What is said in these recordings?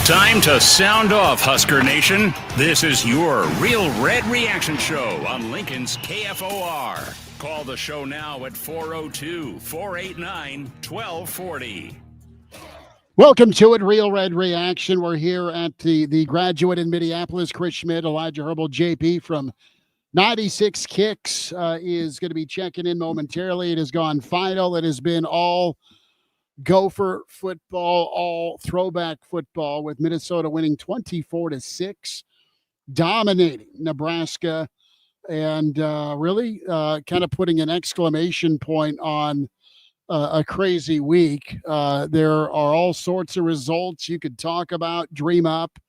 Time to sound off, Husker Nation. This is your Real Red Reaction Show on Lincoln's KFOR. Call the show now at 402-489-1240. Welcome to it, Real Red Reaction. We're here at the Graduate in Minneapolis. Chris Schmidt, Elijah Herbel, JP from 96 Kicks is going to be checking in momentarily. It has gone final. It has been all Gopher football, all throwback football, with Minnesota winning 24-6, dominating Nebraska, and really kind of putting an exclamation point on a crazy week. There are all sorts of results you could talk about, dream up,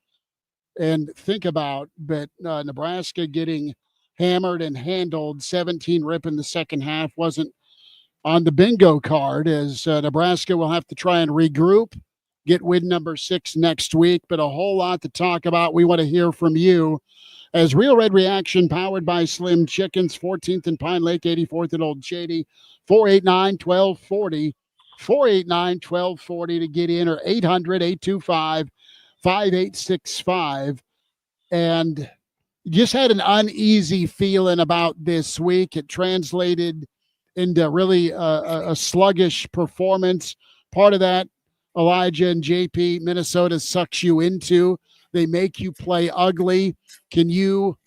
and think about, but Nebraska getting hammered and handled, 17 rip in the second half, wasn't on the bingo card, as Nebraska will have to try and regroup, get win number 6 next week, but a whole lot to talk about. We want to hear from you as Real Red Reaction, powered by Slim Chickens, 14th and Pine Lake, 84th and Old Shady, 489-1240, 489-1240 to get in, or 800-825-5865. And just had an uneasy feeling about this week. It translated into really a sluggish performance. Part of that, Elijah and JP, Minnesota sucks you into. They make you play ugly. Can you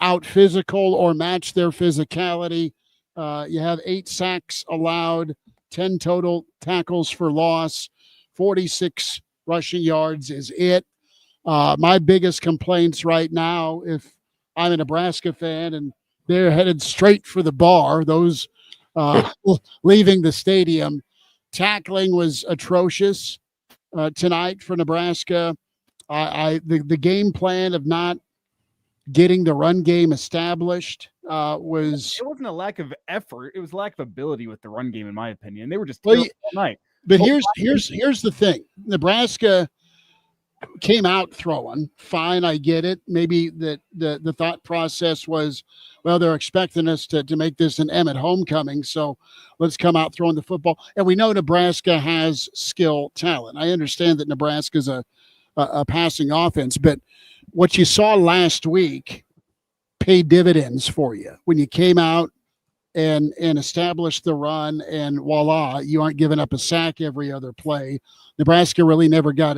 out-physical or match their physicality? You have 8 sacks allowed, 10 total tackles for loss, 46 rushing yards is it. My biggest complaints right now, if I'm a Nebraska fan and they're headed straight for the bar, those leaving the stadium, tackling was atrocious tonight for Nebraska. The game plan of not getting the run game established was... It wasn't a lack of effort. It was lack of ability with the run game, in my opinion. They were just all night. But here's the thing. Nebraska came out throwing. Fine, I get it. Maybe the thought process was, well, they're expecting us to make this an Emmett homecoming, so let's come out throwing the football. And we know Nebraska has skill talent. I understand that Nebraska's a passing offense, but what you saw last week paid dividends for you when you came out and established the run, and voila, you aren't giving up a sack every other play. Nebraska really never got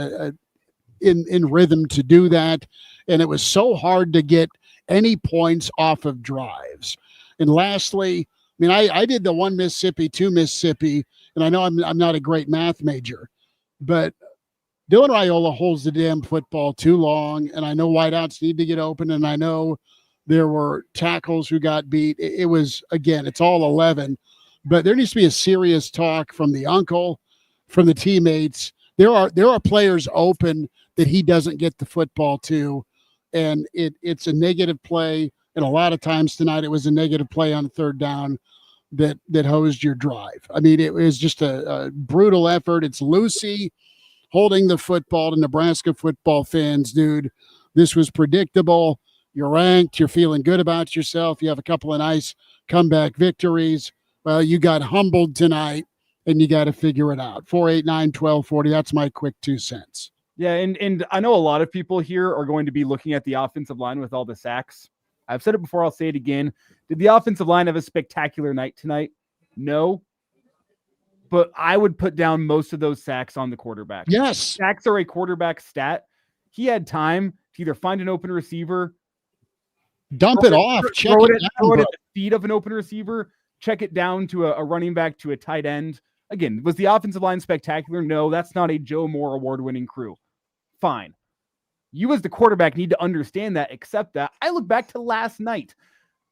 in rhythm to do that, and it was so hard to get any points off of drives. And lastly, I mean, I did the 1 Mississippi, 2 Mississippi, and I know I'm not a great math major, but Dylan Rhule holds the damn football too long, and I know wideouts need to get open, and I know there were tackles who got beat. It was, again, it's all 11, but there needs to be a serious talk from the uncle, from the teammates. There are players open that he doesn't get the football to, and it's a negative play. And a lot of times tonight, it was a negative play on 3rd down that hosed your drive. I mean, it was just a brutal effort. It's Lucy holding the football to Nebraska football fans. Dude, this was predictable. You're ranked. You're feeling good about yourself. You have a couple of nice comeback victories. Well, you got humbled tonight, and you got to figure it out. 489-1240. That's my quick 2 cents. Yeah, and I know a lot of people here are going to be looking at the offensive line with all the sacks. I've said it before, I'll say it again. Did the offensive line have a spectacular night tonight? No. But I would put down most of those sacks on the quarterback. Yes. Sacks are a quarterback stat. He had time to either find an open receiver, dump it off, check throw it it down, at the feet of an open receiver, check it down to a running back, to a tight end. Again, was the offensive line spectacular? No, that's not a Joe Moore award-winning crew. Fine. You as the quarterback need to understand that, accept that. I look back to last night,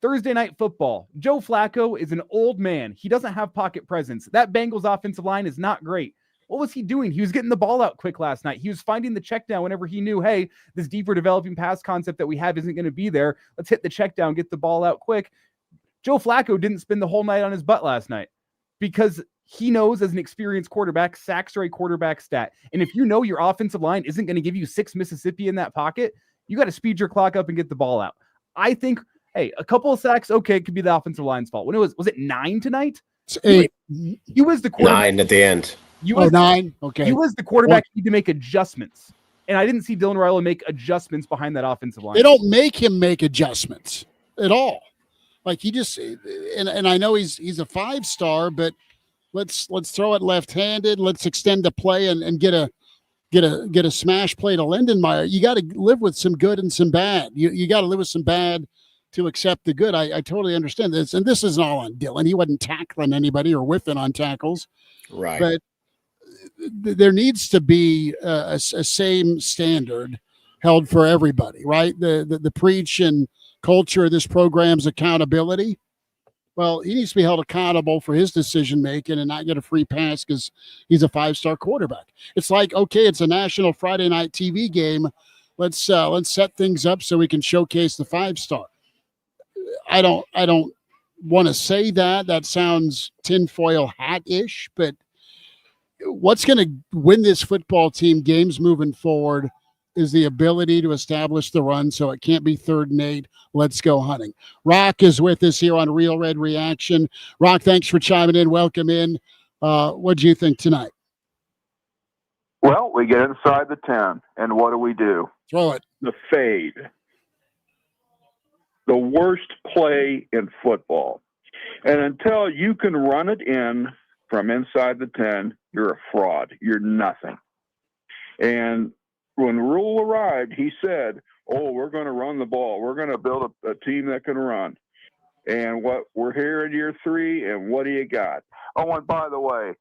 Thursday Night Football. Joe Flacco is an old man. He doesn't have pocket presence. That Bengals offensive line is not great. What was he doing? He was getting the ball out quick last night. He was finding the check down whenever he knew, hey, this deeper developing pass concept that we have isn't going to be there. Let's hit the check down, get the ball out quick. Joe Flacco didn't spend the whole night on his butt last night because he knows, as an experienced quarterback, sacks are a quarterback stat. And if you know your offensive line isn't going to give you 6 Mississippi in that pocket, you got to speed your clock up and get the ball out. I think, hey, a couple of sacks, okay, it could be the offensive line's fault. When it was it 9 tonight? It's 8. You was the quarterback. 9 at the end. You was 9. Okay. You as the quarterback need to make adjustments. And I didn't see Dylan Rhule make adjustments behind that offensive line. They don't make him make adjustments at all. Like he just, and I know he's a 5-star, but let's throw it left-handed. Let's extend the play and get a smash play to Lindenmeyer. You got to live with some good and some bad. You got to live with some bad to accept the good. I totally understand this, and this isn't all on Dylan. He wasn't tackling anybody or whiffing on tackles, Right. But there needs to be a same standard held for everybody, right? The preach and culture of this program's accountability. Well, he needs to be held accountable for his decision making and not get a free pass because he's a 5-star quarterback. It's like, okay, it's a national Friday night TV game. Let's set things up so we can showcase the 5-star. I don't want to say that. That sounds tinfoil hat-ish, but what's going to win this football team games moving forward is the ability to establish the run so it can't be 3rd and 8. Let's go hunting. Rock is with us here on Real Red Reaction. Rock, thanks for chiming in. Welcome in. What do you think tonight? Well, we get inside the 10, and what do? Throw it. The fade. The worst play in football. And until you can run it in from inside the 10, you're a fraud. You're nothing. And when Rhule arrived, he said, oh, we're going to run the ball. We're going to build a team that can run. And what we're here in year 3, and what do you got? Oh, and by the way,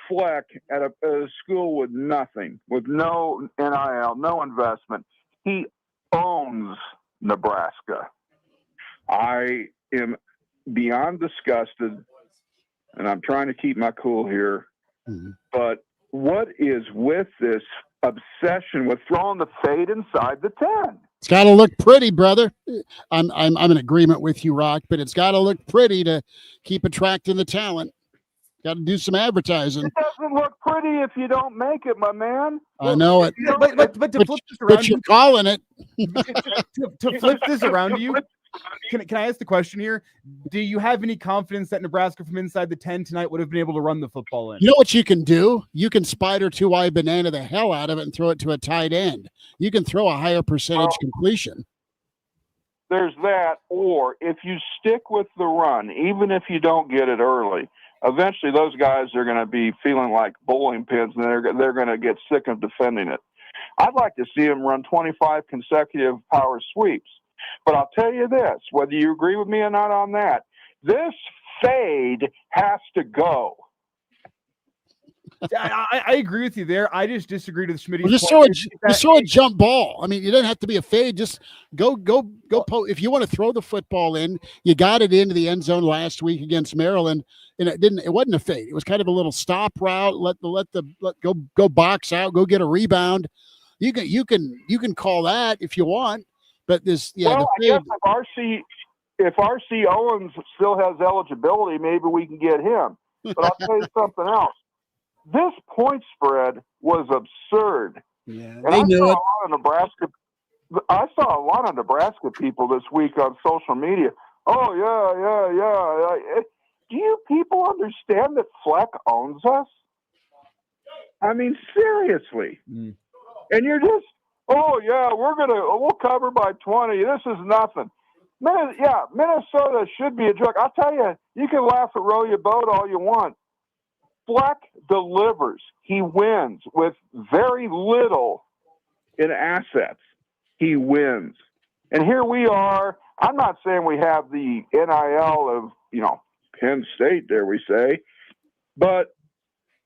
Fleck at a school with nothing, with no NIL, no investment. He owns Nebraska. I am beyond disgusted, and I'm trying to keep my cool here. Mm-hmm. But what is with this obsession with throwing the fade inside the 10? It's got to look pretty, brother. I'm in agreement with you, Rock, but it's got to look pretty to keep attracting the talent. Got to do some advertising. It doesn't look pretty if you don't make it, my man. I know it. But to flip this around, but you're calling it. to flip this around to you, can I ask the question here? Do you have any confidence that Nebraska from inside the 10 tonight would have been able to run the football in? You know what you can do? You can spider 2-eye banana the hell out of it and throw it to a tight end. You can throw a higher percentage completion. There's that, or if you stick with the run, even if you don't get it early, eventually those guys are going to be feeling like bowling pins, and they're going to get sick of defending it. I'd like to see them run 25 consecutive power sweeps. But I'll tell you this, whether you agree with me or not on that, this fade has to go. I agree with you there. I just disagree with Schmidt. Well, just throw a jump ball. I mean, you don't have to be a fade. Just go. If you want to throw the football in, you got it into the end zone last week against Maryland, and it wasn't a fade. It was kind of a little stop route. Let go box out, go get a rebound. You can call that if you want. But this, well, I guess if RC Owens still has eligibility, maybe we can get him. But I'll tell you something else. This point spread was absurd. Yeah, and I saw a lot of Nebraska people this week on social media. Oh, yeah. Do you people understand that Fleck owns us? I mean, seriously. Mm. And you're just, oh, yeah, we'll cover by 20. This is nothing. Minnesota should be a joke. I'll tell you, you can laugh at row your boat all you want. Fleck delivers. He wins with very little in assets. He wins. And here we are. I'm not saying we have the NIL of, Penn State, dare we say, but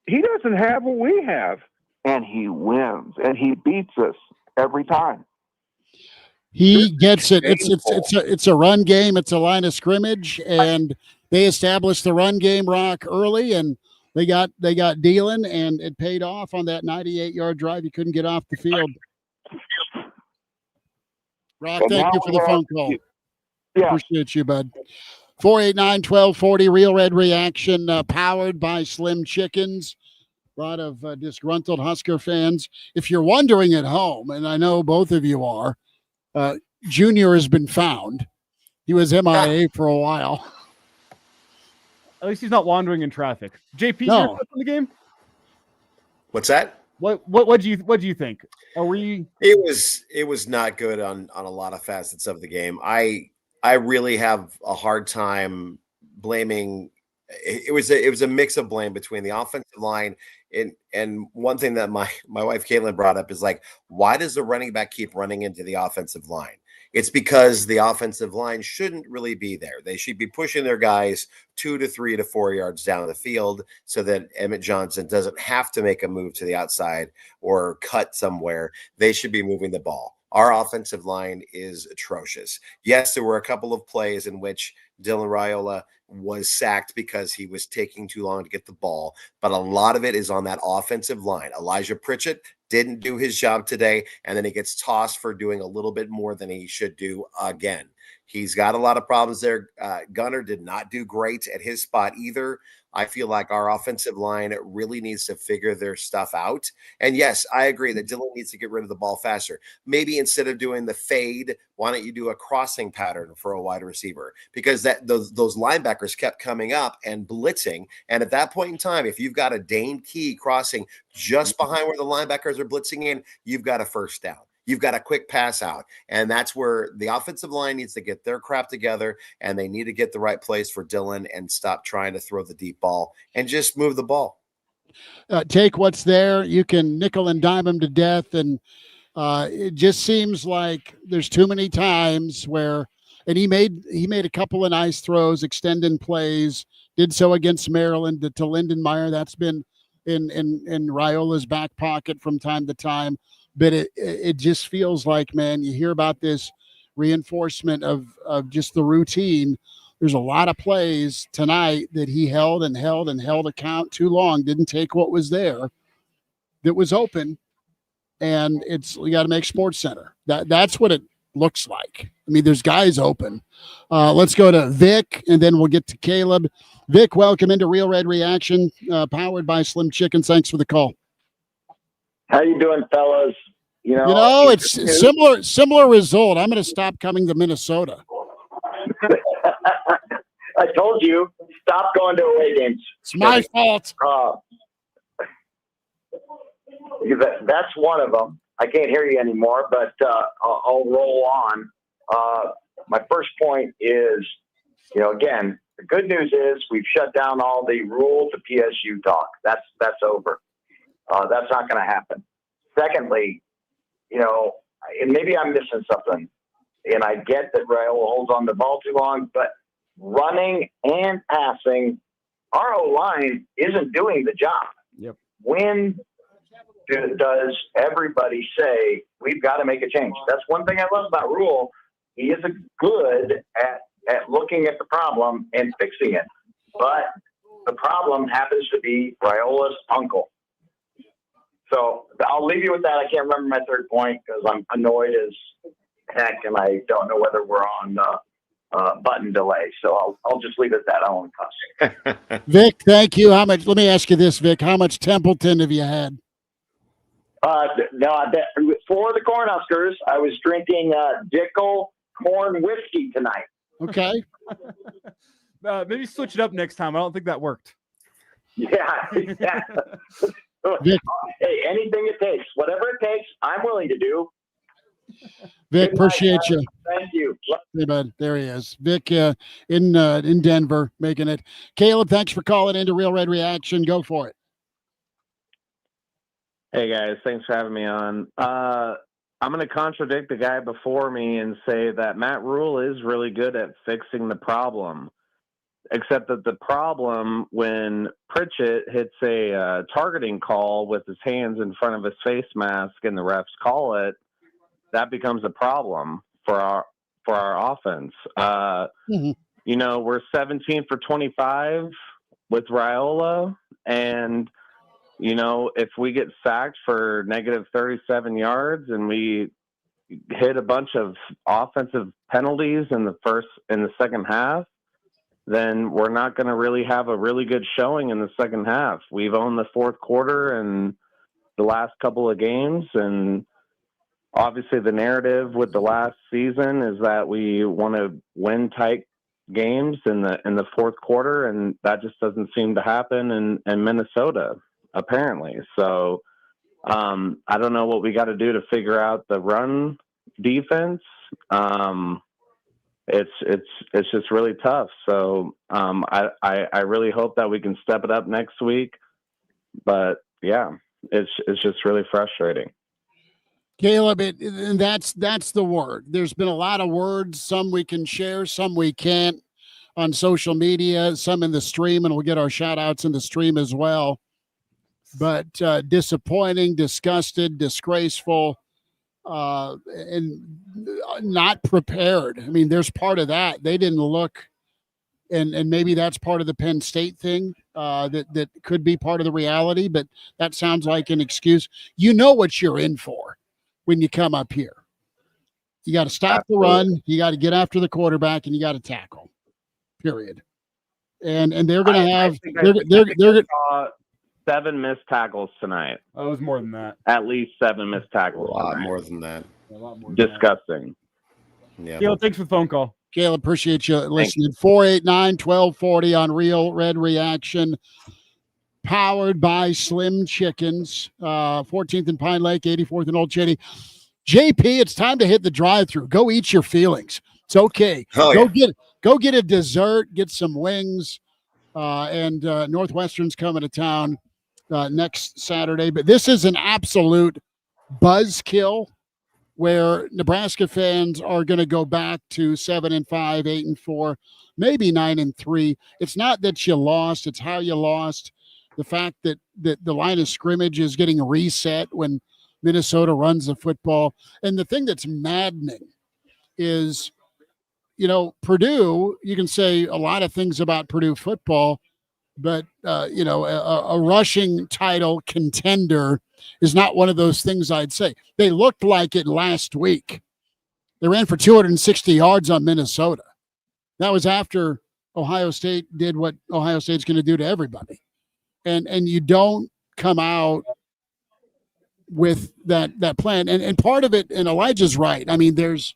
he doesn't have what we have. And he wins. And he beats us every time. He gets it. It's a run game. It's a line of scrimmage, and they established the run game, Rock, early, and they got dealing, and it paid off on that 98-yard drive. He couldn't get off the field. Rock, thank you for the phone call. Yeah. Appreciate you, bud. 489-1240, Real Red Reaction, powered by Slim Chickens. A lot of disgruntled Husker fans. If you're wondering at home, and I know both of you are, Junior has been found. He was MIA for a while. At least he's not wandering in traffic. JP, no. Your thoughts on the game? What's that? What do you think? Are we? It was not good on a lot of facets of the game. I really have a hard time blaming. It was a mix of blame between the offensive line and one thing that my wife Caitlin brought up is like, why does the running back keep running into the offensive line? It's because the offensive line shouldn't really be there. They should be pushing their guys 2 to 3 to 4 yards down the field so that Emmett Johnson doesn't have to make a move to the outside or cut somewhere. They should be moving the ball. Our offensive line is atrocious. Yes, there were a couple of plays in which Dylan Raiola was sacked because he was taking too long to get the ball, but a lot of it is on that offensive line. Elijah Pritchett didn't do his job today, and then he gets tossed for doing a little bit more than he should do again. He's got a lot of problems there. Gunner did not do great at his spot either. I feel like our offensive line really needs to figure their stuff out. And yes, I agree that Dylan needs to get rid of the ball faster. Maybe instead of doing the fade, why don't you do a crossing pattern for a wide receiver? Because those linebackers kept coming up and blitzing. And at that point in time, if you've got a Dane Key crossing just behind where the linebackers are blitzing in, you've got a first down. You've got a quick pass out. And that's where the offensive line needs to get their crap together, and they need to get the right place for Dylan and stop trying to throw the deep ball and just move the ball. Take what's there. You can nickel and dime them to death. And it just seems like there's too many times where, and he made a couple of nice throws, extending plays, did so against Maryland to Lindenmeyer. That's been in Raiola's back pocket from time to time. But it just feels like, man, you hear about this reinforcement of just the routine. There's a lot of plays tonight that he held a count too long, didn't take what was there that was open. And you got to make Sports Center. That's what it looks like. I mean, there's guys open. Let's go to Vic, and then we'll get to Caleb. Vic, welcome into Real Red Reaction, powered by Slim Chickens. Thanks for the call. How you doing, fellas? It's similar result. I'm going to stop coming to Minnesota. I told you, stop going to away games. It's my fault. That's one of them. I can't hear you anymore, but I'll roll on. My first point is, again, the good news is we've shut down all the Rhule to PSU talk. That's over. That's not going to happen. Secondly, and maybe I'm missing something, and I get that Rhule holds on the ball too long, but running and passing, our O-line isn't doing the job. Yep. When does everybody say we've got to make a change? That's one thing I love about Rhule. He is good at looking at the problem and fixing it, but the problem happens to be Raiola's uncle. So I'll leave you with that. I can't remember my third point because I'm annoyed as heck, and I don't know whether we're on button delay. So I'll just leave it at that. I won't cuss. Vic, thank you. Let me ask you this, Vic. How much Templeton have you had? No, I bet for the Cornhuskers, I was drinking Dickel corn whiskey tonight. Okay. Maybe switch it up next time. I don't think that worked. Yeah. Vic. Hey, anything it takes, whatever it takes, I'm willing to do. Vic, appreciate you. Thank you. Hey, bud. There he is. Vic in Denver making it. Caleb, thanks for calling into Real Red Reaction. Go for it. Hey, guys. Thanks for having me on. I'm going to contradict the guy before me and say that Matt Rhule is really good at fixing the problem. Except that the problem when Pritchett hits a targeting call with his hands in front of his face mask and the refs call it, that becomes a problem for our offense. We're 17 for 25 with Raiola, and if we get sacked for negative 37 yards and we hit a bunch of offensive penalties in the second half, then we're not going to really have a really good showing in the second half. We've owned the fourth quarter and the last couple of games, and obviously the narrative with the last season is that we want to win tight games in the fourth quarter, and that just doesn't seem to happen in Minnesota, apparently. So I don't know what we got to do to figure out the run defense. It's just really tough. So I really hope that we can step it up next week. But yeah, it's just really frustrating. Caleb, and that's the word. There's been a lot of words. Some we can share, some we can't on social media, some in the stream, and we'll get our shout outs in the stream as well. But disappointing, disgusted, disgraceful, and not prepared. I mean, there's part of that. They didn't look, and maybe that's part of the Penn State thing that could be part of the reality, but that sounds like an excuse. You know what you're in for when you come up here. You got to stop the run, you got to get after the quarterback, and you got to tackle. Period. And they're going to have they're 7 missed tackles tonight. Oh, it was more than that. At least 7 missed tackles. A lot tonight. more than that. A lot more. Disgusting. Yeah. Caleb, thanks for the phone call. Caleb, appreciate you listening. 489-1240 on Real Red Reaction. Powered by Slim Chickens. 14th and Pine Lake, 84th and Old Cheney. JP, it's time to hit the drive-thru. Go eat your feelings. It's okay. Oh, Go get a dessert, get some wings, and Northwestern's coming to town next Saturday. But this is an absolute buzzkill where Nebraska fans are going to go back to 7-5, 8-4, maybe 9-3. It's not that you lost; it's how you lost. The fact that the line of scrimmage is getting reset when Minnesota runs the football, and the thing that's maddening is, Purdue. You can say a lot of things about Purdue football, but a rushing title contender is not one of those things I'd say. They looked like it last week. They ran for 260 yards on Minnesota. That was after Ohio State did what Ohio State's going to do to everybody. And you don't come out with that plan. And part of it, and Elijah's right. I mean, there's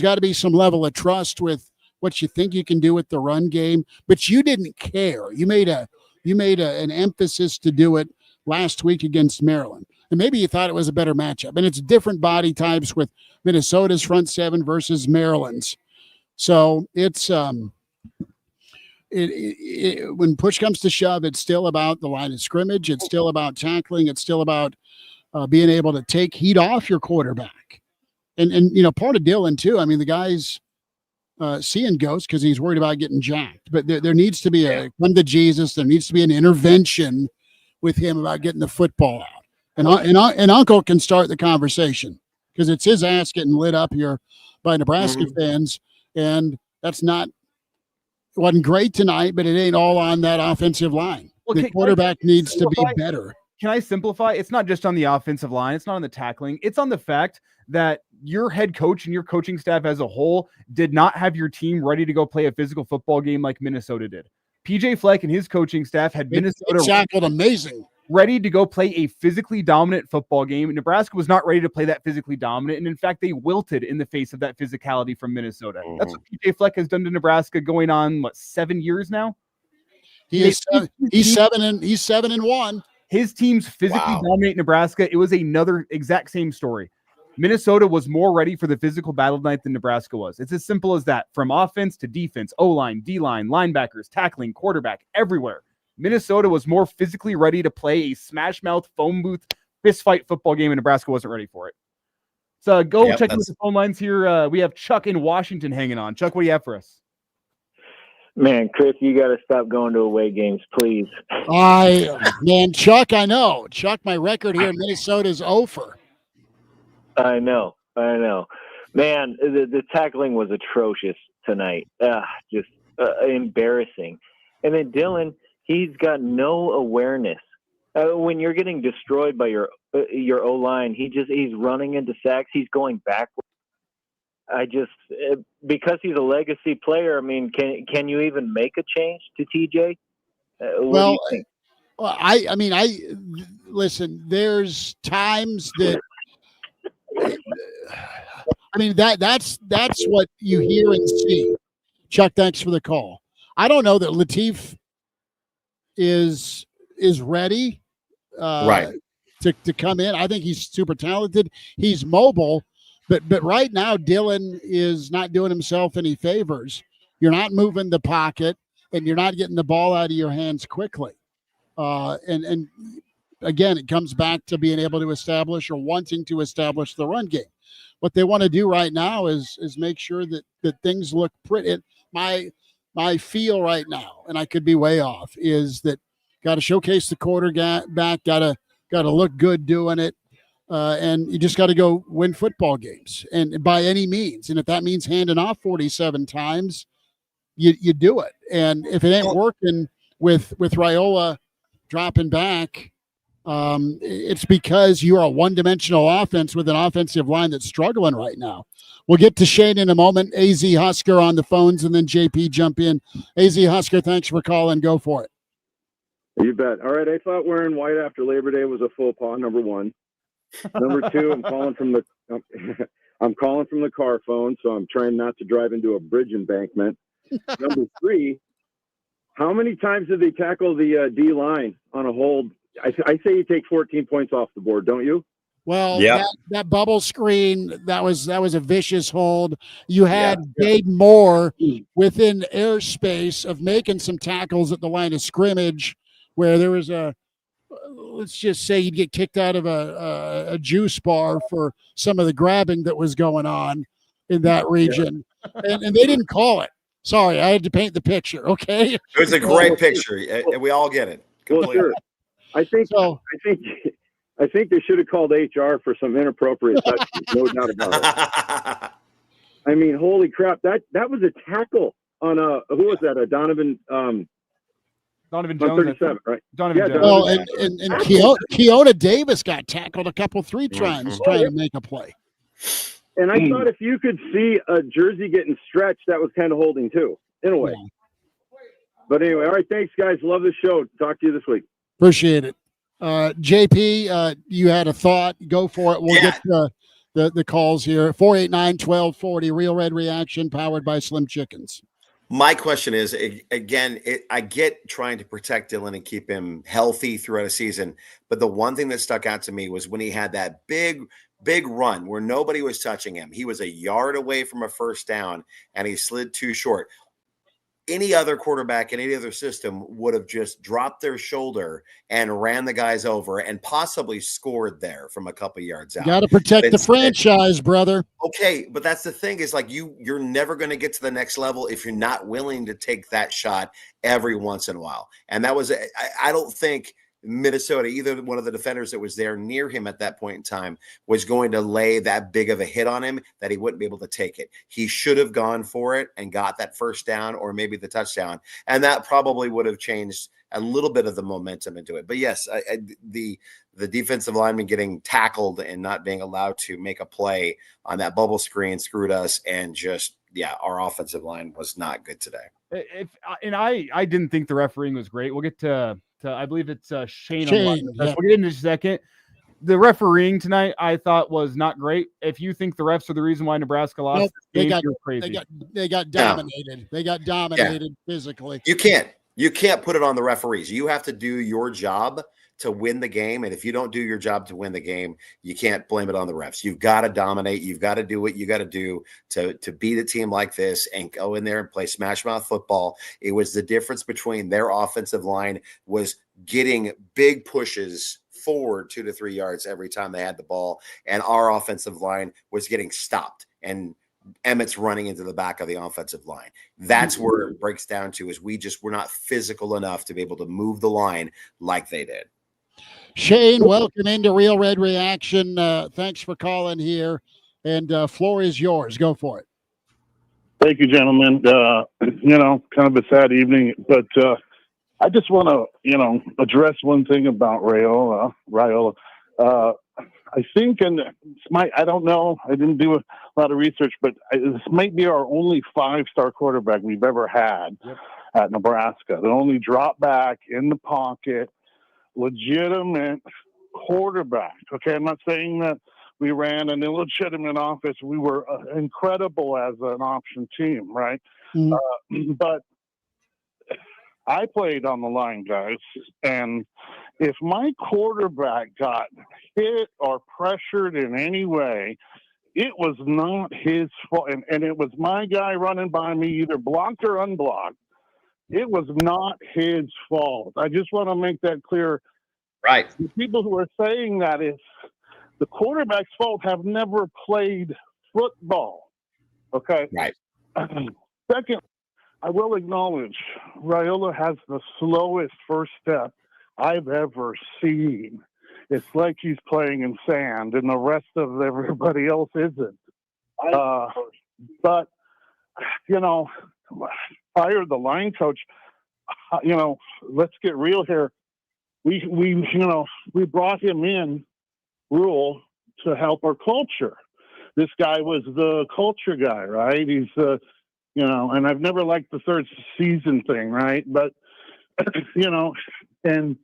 got to be some level of trust with what you think you can do with the run game, but you didn't care. You made an emphasis to do it last week against Maryland. And maybe you thought it was a better matchup. And it's different body types with Minnesota's front seven versus Maryland's. So it's when push comes to shove, it's still about the line of scrimmage. It's still about tackling. It's still about being able to take heat off your quarterback. And part of Dylan too. I mean, the guy's seeing ghosts because he's worried about getting jacked. But there needs to be a come to Jesus. There needs to be an intervention with him about getting the football out. And Uncle can start the conversation because it's his ass getting lit up here by Nebraska fans. And that's wasn't great tonight, but it ain't all on that offensive line. Well, the quarterback needs to be better. Can I simplify? It's not just on the offensive line. It's not on the tackling. It's on the fact that your head coach and your coaching staff as a whole did not have your team ready to go play a physical football game like Minnesota did. PJ Fleck and his coaching staff had Minnesota tackled amazing, ready to go play a physically dominant football game. Nebraska was not ready to play that physically dominant. And in fact, they wilted in the face of that physicality from Minnesota. That's what PJ Fleck has done to Nebraska going on, 7 years now? He's 7-1. His teams physically dominate Nebraska. It was another exact same story. Minnesota was more ready for the physical battle tonight than Nebraska was. It's as simple as that. From offense to defense, O-line, D-line, linebackers, tackling, quarterback, everywhere. Minnesota was more physically ready to play a smash mouth, phone booth, fist fight football game, and Nebraska wasn't ready for it. So check in with the phone lines here. We have Chuck in Washington hanging on. Chuck, what do you have for us? Man, Chris, you got to stop going to away games, please. Chuck, I know. Chuck, my record here in Minnesota is over. I know. Man, the tackling was atrocious tonight. Just embarrassing. And then Dylan, he's got no awareness. When you're getting destroyed by your O-line, he's running into sacks. He's going backwards. Because he's a legacy player, I mean, can you even make a change to TJ? What do you think? I listen, there's times that that's what you hear and see. Chuck, thanks for the call. I don't know that Latif is ready. Right. to come in. I think he's super talented. He's mobile, but right now Dillon is not doing himself any favors. You're not moving the pocket, and you're not getting the ball out of your hands quickly. And again, it comes back to being able to establish or wanting to establish the run game. What they want to do right now is make sure that things look pretty. My feel right now, and I could be way off, is that got to showcase the quarterback, got to look good doing it, and you just got to go win football games, and by any means. And if that means handing off 47 times, you do it. And if it ain't working with Rhule dropping back, it's because you are a one-dimensional offense with an offensive line that's struggling right now. We'll get to Shane in a moment. AZ Husker on the phones, and then JP jump in. AZ Husker, thanks for calling. Go for it. You bet. All right, I thought wearing white after Labor Day was a faux pas, number one. Number two, I'm calling from the car phone, so I'm trying not to drive into a bridge embankment. Number three, how many times did they tackle the D line on a hold? I say you take 14 points off the board, don't you? Well, that bubble screen, that was a vicious hold. You had Dade Moore within airspace of making some tackles at the line of scrimmage where there was let's just say you'd get kicked out of a juice bar for some of the grabbing that was going on in that region. And they didn't call it. Sorry, I had to paint the picture, okay? It was a great picture, and we all get it. Completely. Well, sure. I think they should have called HR for some inappropriate touches, no doubt about it. I mean, holy crap! That was a tackle on who was that? A Donovan Jones, 37, right? Donovan Jones. Well, and Keona Davis got tackled a couple 3 times trying to make a play. And I thought if you could see a jersey getting stretched, that was kind of holding too, in a way. Yeah. But anyway, all right, thanks guys. Love the show. Talk to you this week. Appreciate it. JP, you had a thought. Go for it. We'll get the calls here. 489-1240, Real Red Reaction, powered by Slim Chickens. My question is, again, I get trying to protect Dillon and keep him healthy throughout a season, but the one thing that stuck out to me was when he had that big run where nobody was touching him. He was a yard away from a first down, and he slid too short. Any other quarterback in any other system would have just dropped their shoulder and ran the guys over and possibly scored there from a couple yards out. Got to protect the franchise, brother. Okay, but that's the thing is like you're never going to get to the next level if you're not willing to take that shot every once in a while. And that was I don't think Minnesota, either one of the defenders that was there near him at that point in time, was going to lay that big of a hit on him that he wouldn't be able to take it. He should have gone for it and got that first down or maybe the touchdown, and that probably would have changed a little bit of the momentum into it. But yes, the defensive lineman getting tackled and not being allowed to make a play on that bubble screen screwed us, and just our offensive line was not good today. I didn't think the refereeing was great. We'll get to I believe it's Shane. Yeah. We'll get into a second. The refereeing tonight I thought was not great. If you think the refs are the reason why Nebraska lost, you're crazy. They got dominated. Yeah. They got dominated physically. You can't put it on the referees. You have to do your job to win the game. And if you don't do your job to win the game, you can't blame it on the refs. You've got to dominate. You've got to do what you got to do to beat a team like this and go in there and play smash mouth football. It was the difference between their offensive line was getting big pushes forward 2 to 3 yards every time they had the ball, and our offensive line was getting stopped, and Emmett's running into the back of the offensive line. That's where it breaks down to, is we're not physical enough to be able to move the line like they did. Shane, welcome into Real Red Reaction. Thanks for calling here, and floor is yours. Go for it. Thank you, gentlemen. Kind of a sad evening, but I just want to, address one thing about Rhule. I think, and I don't know, I didn't do a lot of research, but this might be our only 5-star quarterback we've ever had at Nebraska. The only drop back in the pocket, legitimate quarterback. Okay, I'm not saying that we ran an illegitimate offense. We were incredible as an option team, right? Mm-hmm. But I played on the line, guys, and if my quarterback got hit or pressured in any way, it was not his fault. And it was my guy running by me, either blocked or unblocked. It was not his fault. I just want to make that clear. Right. The people who are saying that it's the quarterback's fault have never played football. Okay? Right. Second, I will acknowledge Rhule has the slowest first step I've ever seen. It's like he's playing in sand, and the rest of everybody else isn't. But, you know, fire the line coach. You know, let's get real here. We brought him in, Rhule, to help our culture. This guy was the culture guy, right? He's and I've never liked the third season thing, right? But and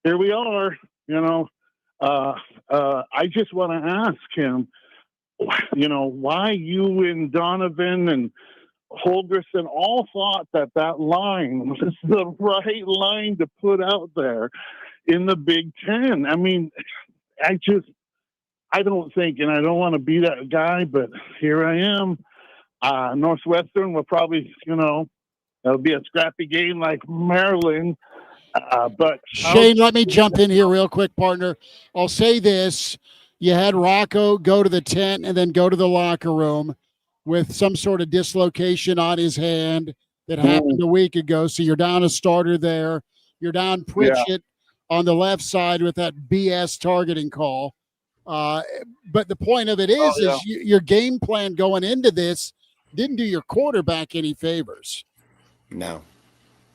here we are. I just want to ask him, why you and Donovan and Holgerson all thought that line was the right line to put out there in the Big Ten. I mean, I don't think, and I don't want to be that guy, but here I am. Northwestern will probably, it'll be a scrappy game like Maryland. But Shane, let me jump in here real quick, partner. I'll say this. You had Rocco go to the tent and then go to the locker room with some sort of dislocation on his hand that happened a week ago. So you're down a starter there. You're down Pritchett on the left side with that BS targeting call. But the point of it is your game plan going into this didn't do your quarterback any favors. No.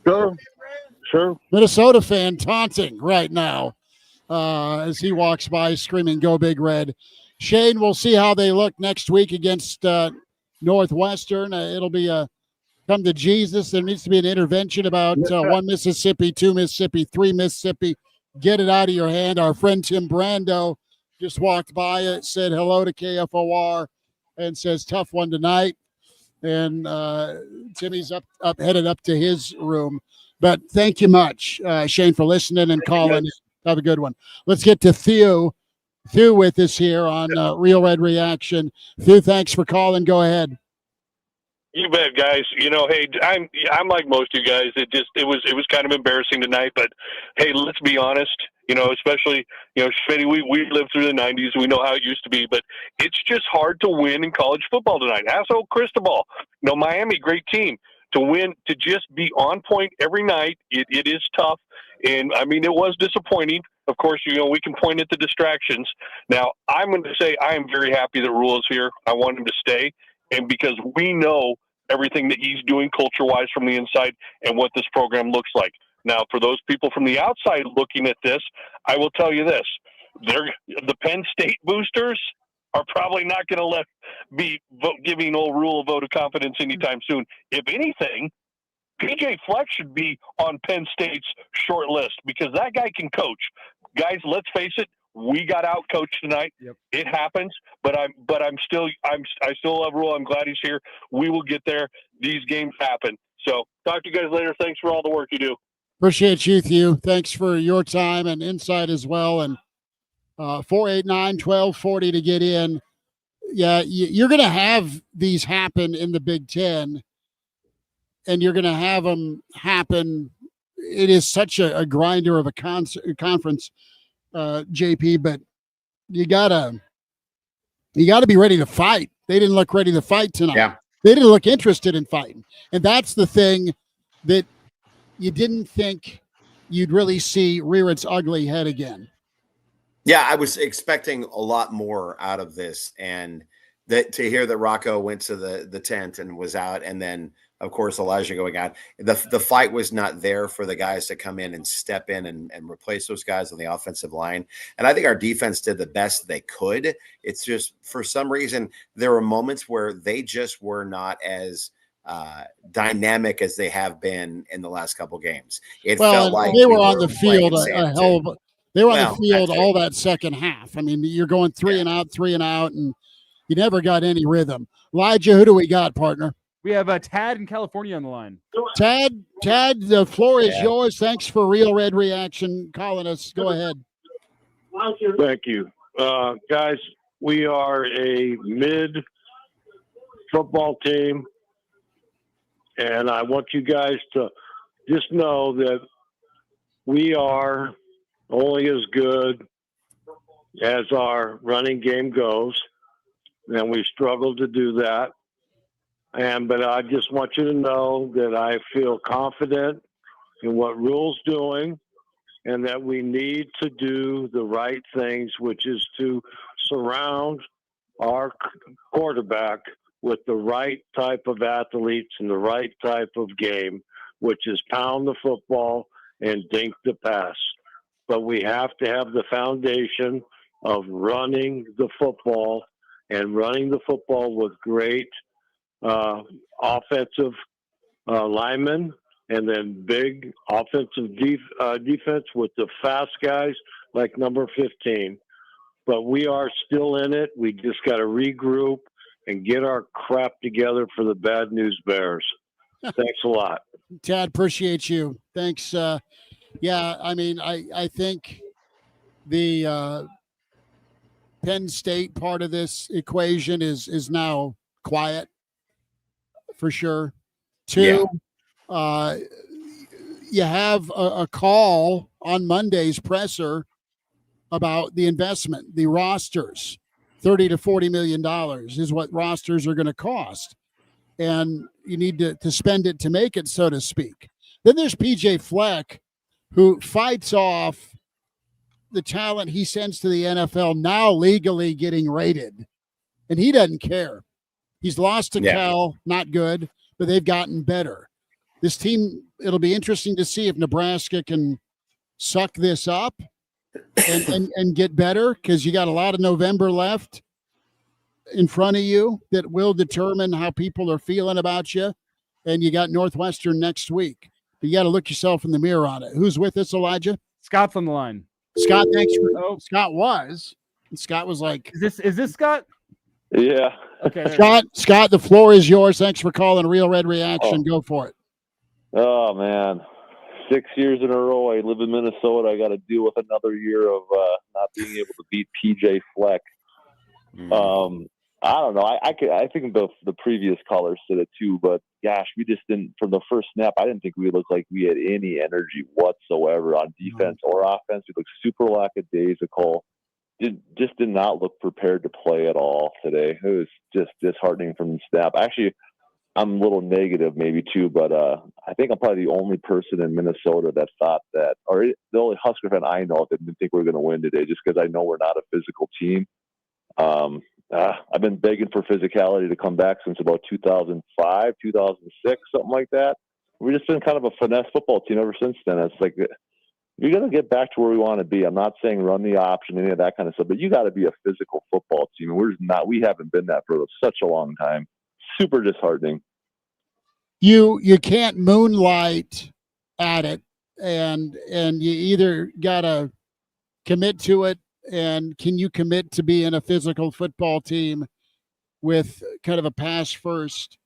Sure. Minnesota fan taunting right now as he walks by screaming, "Go Big Red." Shane, we'll see how they look next week against Northwestern. It'll be a come to Jesus. There needs to be an intervention about 1 Mississippi, 2 Mississippi, 3 Mississippi. Get it out of your hand. Our friend Tim Brando just walked by it, said hello to KFOR, and says tough one tonight. And Timmy's headed up to his room. But thank you much, Shane, for listening and calling. Have a good one. Let's get to Theo. Theo with us here on Real Red Reaction. Theo, thanks for calling. Go ahead. You bet, guys. Hey, I'm like most of you guys. It was kind of embarrassing tonight, but hey, let's be honest. Especially Schmidt, we lived through the '90s. We know how it used to be, but it's just hard to win in college football tonight. Ask old Cristobal. Miami, great team. To win, to just be on point every night, it is tough. And I mean, it was disappointing. Of course, we can point at the distractions. Now, I'm going to say I am very happy that Rhule is here. I want him to stay, and because we know everything that he's doing culture-wise from the inside and what this program looks like. Now, for those people from the outside looking at this, I will tell you this: the Penn State boosters are probably not going to be giving old Rhule a vote of confidence anytime soon. If anything, PJ Fleck should be on Penn State's short list because that guy can coach. Guys, let's face it, we got out coached tonight. Yep. It happens, but I still love Rhule. I'm glad he's here. We will get there. These games happen. So talk to you guys later. Thanks for all the work you do. Appreciate you, Theo. Thanks for your time and insight as well. And 489-1240 to get in. Yeah, you're going to have these happen in the Big Ten, and you're going to have them happen. It is such a grinder of a conference, JP, but you gotta be ready to fight. They didn't look ready to fight tonight. Yeah. They didn't look interested in fighting. And that's the thing that you didn't think you'd really see rear its ugly head again. Yeah, I was expecting a lot more out of this, and that to hear that Rocco went to the tent and was out, and then of course Elijah going out. The fight was not there for the guys to come in and step in and replace those guys on the offensive line. And I think our defense did the best they could. It's just for some reason there were moments where they just were not as dynamic as they have been in the last couple games. It felt like they were on the field they were on the field all that second half. I mean, you're going three and out, and you never got any rhythm. Elijah, who do we got, partner? We have Tad in California on the line. Tad, the floor is yours. Thanks for Real Red Reaction calling us. Go ahead. Thank you. Guys, we are a mid-football team, and I want you guys to just know that we are only as good as our running game goes, and we struggle to do that. But I just want you to know that I feel confident in what Rhule's doing, and that we need to do the right things, which is to surround our quarterback with the right type of athletes and the right type of game, which is pound the football and dink the pass. But we have to have the foundation of running the football and running the football with great offensive linemen, and then big offensive defense with the fast guys like number 15. But we are still in it. We just got to regroup and get our crap together for the Bad News Bears. Thanks a lot. Tad, appreciate you. Thanks. Yeah, I mean, I think the Penn State part of this equation is now quiet for sure. Two, you have a call on Monday's presser about the investment, the rosters. $30 to $40 million is what rosters are going to cost. And you need to spend it to make it, so to speak. Then there's PJ Fleck, who fights off the talent he sends to the NFL, now legally getting rated. And he doesn't care. He's lost to Cal, not good, but they've gotten better. This team, it'll be interesting to see if Nebraska can suck this up and get better, because you got a lot of November left in front of you that will determine how people are feeling about you. And you got Northwestern next week. But you got to look yourself in the mirror on it. Who's with us, Elijah? Scott's on the line. Scott, thanks for Scott was. And Scott was like, Is this Scott? Yeah. Okay. Scott, the floor is yours. Thanks for calling Real Red Reaction. Go for it. Oh, man. 6 years in a row I live in Minnesota. I got to deal with another year of not being able to beat PJ Fleck. I don't know. I think the previous caller said it too, but gosh, we just didn't, from the first snap, I didn't think we looked like we had any energy whatsoever on defense or offense. We looked super lackadaisical. Did not look prepared to play at all today. It was just disheartening from the snap. Actually, I'm a little negative maybe too, but I think I'm probably the only person in Minnesota that thought that, or the only Husker fan I know that didn't think we were going to win today, just because I know we're not a physical team. I've been begging for physicality to come back since about 2005, 2006, something like that. We've just been kind of a finesse football team ever since then. It's like, you're going to get back to where we want to be. I'm not saying run the option, any of that kind of stuff, but you got to be a physical football team. And we haven't been that for such a long time. Super disheartening. You can't moonlight at it, and you either got to commit to it. And can you commit to being a physical football team with kind of a pass first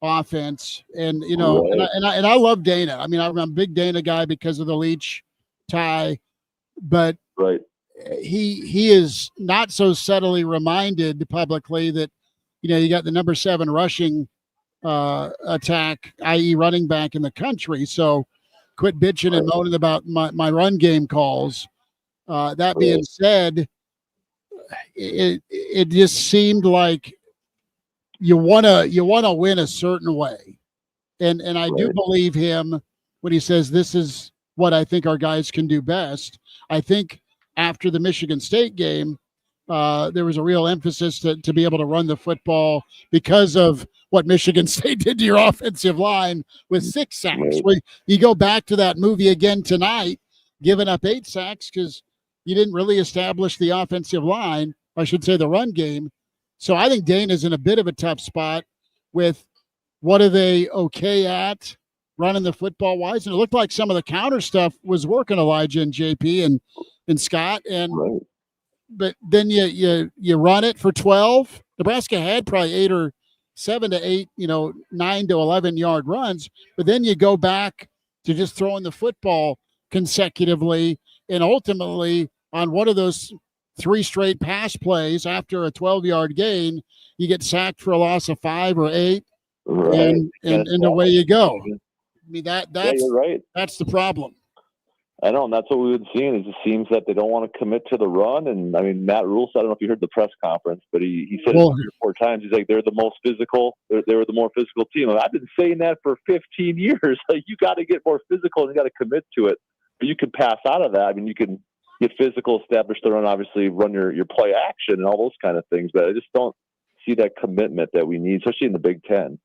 offense? And, you know, right. and I love Dana. I mean, I'm a big Dana guy because of the Leach tie, but right. He is not so subtly reminded publicly that, you know, you got the number 7 rushing attack, i.e. running back in the country. So quit bitching and moaning about my run game calls. That being said, it just seemed like you wanna win a certain way, and I do believe him when he says this is what I think our guys can do best. I think after the Michigan State game, there was a real emphasis to be able to run the football because of what Michigan State did to your offensive line with 6 sacks. Well, you go back to that movie again tonight, giving up 8 sacks because you didn't really establish the offensive line, I should say the run game. So I think Dana's in a bit of a tough spot with what are they okay at running the football wise. And it looked like some of the counter stuff was working, Elijah and JP and Scott. But then you run it for 12. Nebraska had probably 8 or 7 to 8, 9 to 11-yard runs, but then you go back to just throwing the football consecutively, and ultimately on one of those 3 straight pass plays after a 12-yard gain, you get sacked for a loss of 5 or 8, Right. and away you go. I mean, that's you're right. That's the problem. I know, and that's what we've been seeing. Is it seems that they don't want to commit to the run. And I mean, Matt Rhule said, I don't know if you heard the press conference, but he said it 3 or 4 times. He's like, they're the most physical. They were the more physical team. And I've been saying that for 15 years. Like, you got to get more physical and you got to commit to it. But you can pass out of that. I mean, you can get physical, establish the run, obviously run your play action and all those kind of things. But I just don't see that commitment that we need, especially in the Big Ten.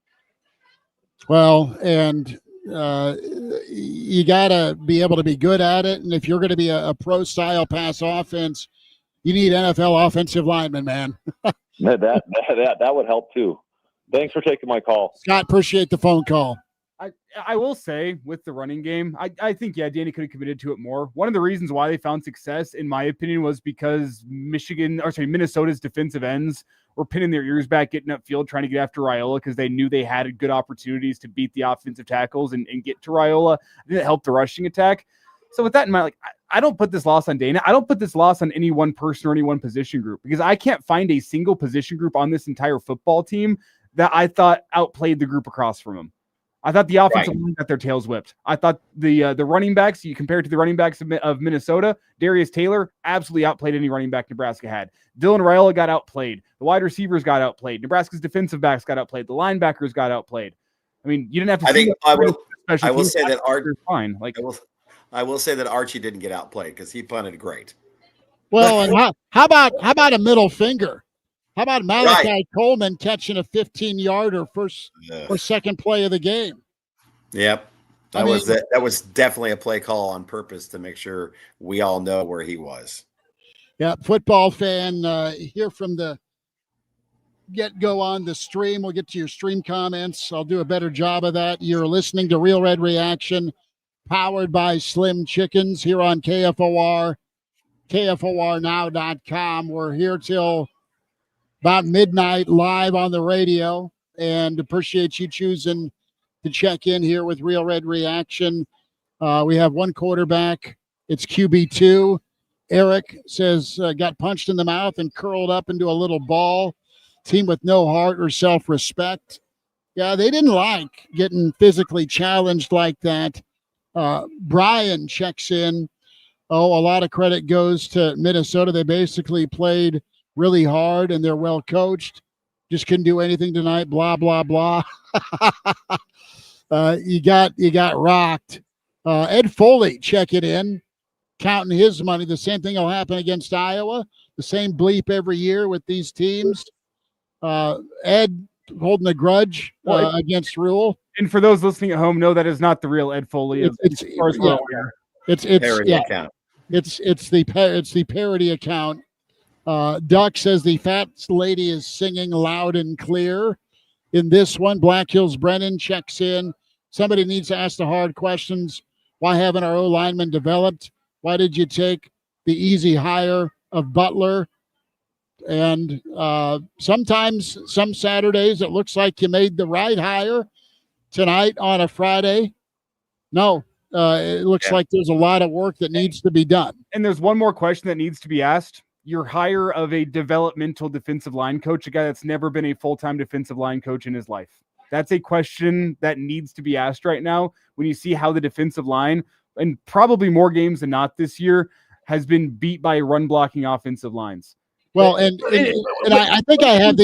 Well, and you got to be able to be good at it. And if you're going to be a pro-style pass offense, you need NFL offensive linemen, man. that would help too. Thanks for taking my call. Scott, appreciate the phone call. I will say with the running game, I think, Danny could have committed to it more. One of the reasons why they found success, in my opinion, was because Minnesota's defensive ends were pinning their ears back, getting upfield, trying to get after Rhule because they knew they had good opportunities to beat the offensive tackles and get to Rhule. I think it helped the rushing attack. So with that in mind, I don't put this loss on Dana. I don't put this loss on any one person or any one position group, because I can't find a single position group on this entire football team that I thought outplayed the group across from them. I thought the offensive line got their tails whipped. I thought the running backs, you compare it to the running backs of Minnesota, Darius Taylor absolutely outplayed any running back Nebraska had. Dylan Rhule got outplayed. The wide receivers got outplayed. Nebraska's defensive backs got outplayed. The linebackers got outplayed. I mean, you didn't have to. I will say that fine. I will say that Archie didn't get outplayed because he punted great. Well, and how about a middle finger? How about Malachi Coleman catching a 15-yarder or second play of the game? Yep. That was definitely a play call on purpose to make sure we all know where he was. Yeah, football fan, here from the get-go on the stream. We'll get to your stream comments. I'll do a better job of that. You're listening to Real Red Reaction, powered by Slim Chickens here on KFOR, KFORnow.com. We're here till about midnight live on the radio, and appreciate you choosing to check in here with Real Red Reaction. We have one quarterback. It's QB2. Eric says got punched in the mouth and curled up into a little ball. Team with no heart or self-respect. Yeah, they didn't like getting physically challenged like that. Brian checks in. Oh, a lot of credit goes to Minnesota. They basically played really hard and they're well coached. Just couldn't do anything tonight. Blah, blah, blah. You got rocked. Ed Foley checking in, counting his money. The same thing will happen against Iowa. The same bleep every year with these teams. Ed holding a grudge against Rhule. And for those listening at home, no, that is not the real Ed Foley. It's the parody account. Duck says the fat lady is singing loud and clear in this one. Black Hills Brennan checks in. Somebody needs to ask the hard questions. Why haven't our O-linemen developed? Why did you take the easy hire of Butler? And sometimes, some Saturdays, it looks like you made the right hire. Tonight on a Friday, no. It looks like there's a lot of work that needs to be done. And there's one more question that needs to be asked. Your hire of a developmental defensive line coach, a guy that's never been a full-time defensive line coach in his life. That's a question that needs to be asked right now when you see how the defensive line, and probably more games than not this year, has been beat by run-blocking offensive lines. Well, and I think I have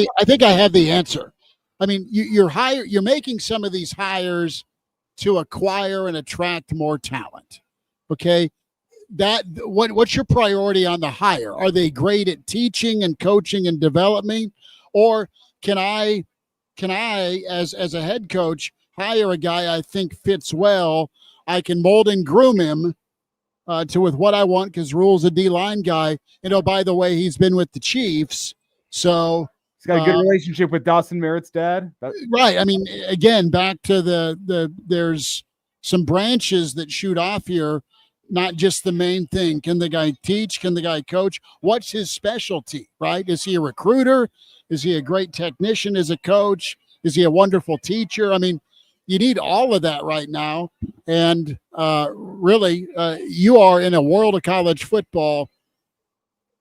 the answer. I mean, you're making some of these hires to acquire and attract more talent. Okay. What's your priority on the hire? Are they great at teaching and coaching and developing? Or can I as a head coach hire a guy I think fits well? I can mold and groom him with what I want, because Rhule's a D-line guy. And oh, by the way, he's been with the Chiefs. So he's got a good relationship with Dawson Merritt's dad. Right. I mean, again, back to there's some branches that shoot off here, not just the main thing. Can the guy teach? Can the guy coach? What's his specialty, right? Is he a recruiter? Is he a great technician as a coach? Is he a wonderful teacher? I mean, you need all of that right now. And really, you are in a world of college football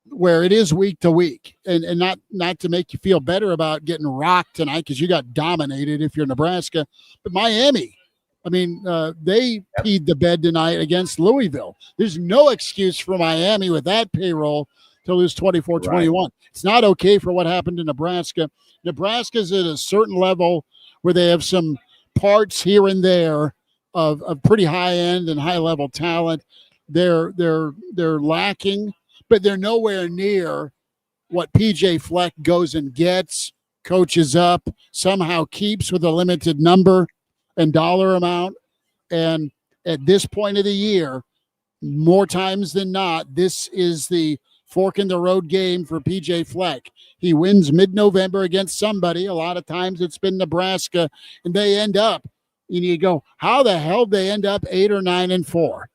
where it is week to week, and not to make you feel better about getting rocked tonight because you got dominated if you're Nebraska. But Miami, I mean, they peed the bed tonight against Louisville. There's no excuse for Miami with that payroll to lose 24-21. Right. It's not okay for what happened to Nebraska. Nebraska's at a certain level where they have some parts here and there of pretty high end and high level talent. They're lacking, but they're nowhere near what PJ Fleck goes and gets, coaches up, somehow keeps with a limited number and dollar amount. And at this point of the year, more times than not, this is the fork in the road game for PJ Fleck. He wins mid-November against somebody. A lot of times it's been Nebraska, and they end up, and you go, how the hell did they end up 8 or 9-4?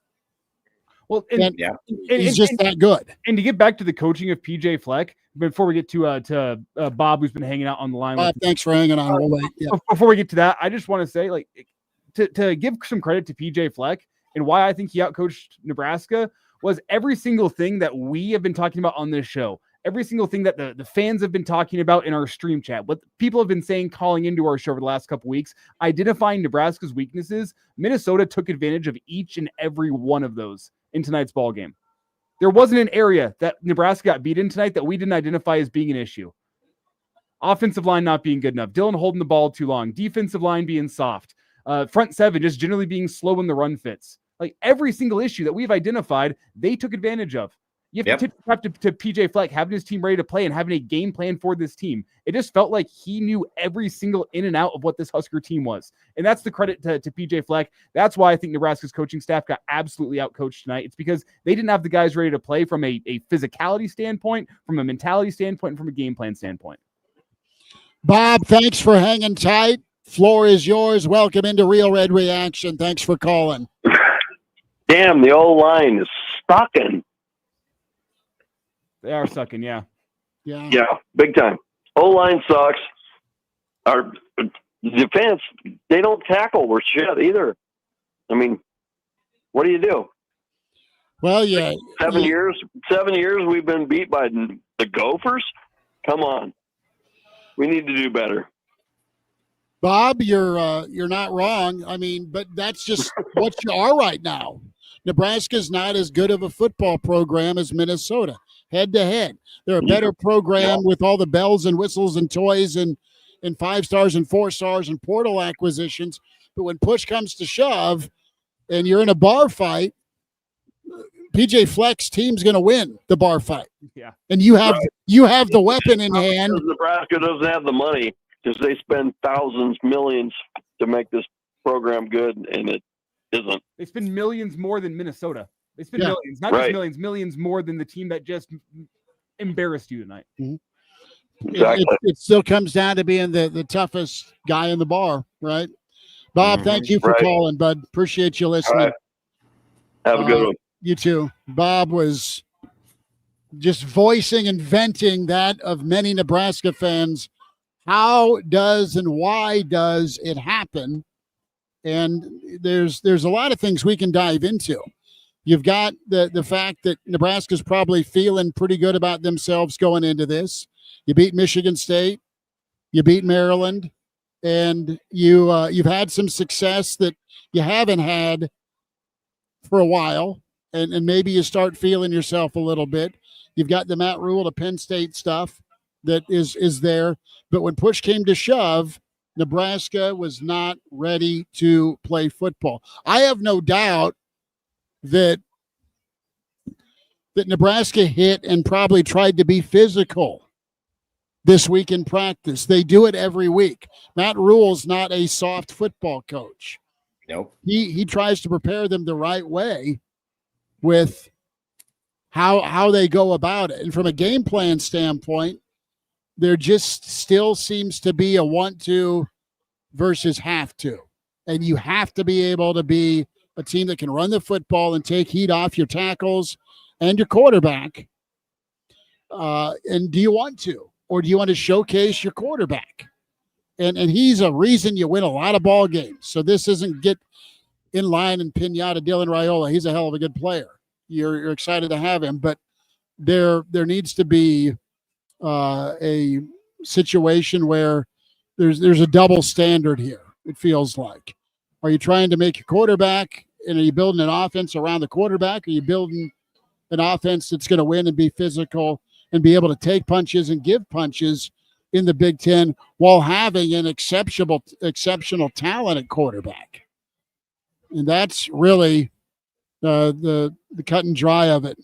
Well, he's just that good. And to get back to the coaching of PJ Fleck, before we get to Bob, who's been hanging out on the line. Thanks for hanging on. We'll wait. Yeah. Before we get to that, I just want to say, like, to give some credit to PJ Fleck and why I think he outcoached Nebraska was every single thing that we have been talking about on this show. Every single thing that the fans have been talking about in our stream chat, what people have been saying, calling into our show over the last couple weeks, identifying Nebraska's weaknesses. Minnesota took advantage of each and every one of those in tonight's ball game. There wasn't an area that Nebraska got beat in tonight that we didn't identify as being an issue. Offensive line not being good enough. Dylan holding the ball too long. Defensive line being soft. Front seven just generally being slow when the run fits. Like every single issue that we've identified, they took advantage of. You have to tip top to PJ Fleck having his team ready to play and having a game plan for this team. It just felt like he knew every single in and out of what this Husker team was. And that's the credit to PJ Fleck. That's why I think Nebraska's coaching staff got absolutely outcoached tonight. It's because they didn't have the guys ready to play from a physicality standpoint, from a mentality standpoint, and from a game plan standpoint. Bob, thanks for hanging tight. Floor is yours. Welcome into Real Red Reaction. Thanks for calling. Damn, the old line is sucking. They are sucking, yeah. Yeah, big time. O-line sucks. Our defense, they don't tackle worth shit either. I mean, what do you do? Well, yeah. 7 years we've been beat by the Gophers? Come on. We need to do better. Bob, you're not wrong. I mean, but that's just what you are right now. Nebraska's not as good of a football program as Minnesota. Head to head, they're a better program with all the bells and whistles and toys and 5 stars and 4 stars and portal acquisitions. But when push comes to shove, and you're in a bar fight, PJ Fleck's team's going to win the bar fight. Yeah, and you have the weapon in hand. Nebraska doesn't have the money because they spend thousands, millions to make this program good, and it isn't. They spend millions more than Minnesota. They spend millions, not just millions, millions more than the team that just embarrassed you tonight. Mm-hmm. Exactly. It still comes down to being the toughest guy in the bar, right? Bob, thank you for calling, bud. Appreciate you listening. Right. Have a good one. You too. Bob was just voicing and venting that of many Nebraska fans. How does and why does it happen? And there's a lot of things we can dive into. You've got the fact that Nebraska's probably feeling pretty good about themselves going into this. You beat Michigan State, you beat Maryland, and you've had some success that you haven't had for a while, and maybe you start feeling yourself a little bit. You've got the Matt Rhule to Penn State stuff that is there, but when push came to shove, Nebraska was not ready to play football. I have no doubt that Nebraska hit and probably tried to be physical this week in practice. They do it every week. Matt Rhule's not a soft football coach. Nope. He tries to prepare them the right way with how they go about it. And from a game plan standpoint, there just still seems to be a want to versus have to. And you have to be able to be a team that can run the football and take heat off your tackles and your quarterback. And do you want to? Or do you want to showcase your quarterback? and he's a reason you win a lot of ball games. So this isn't get in line and pinata Dylan Rhule. He's a hell of a good player. You're excited to have him, but there needs to be a situation where there's a double standard here. It feels like. Are you trying to make your quarterback, and are you building an offense around the quarterback? Are you building an offense that's going to win and be physical and be able to take punches and give punches in the Big Ten while having an exceptional talent at quarterback? And that's really the cut and dry of it.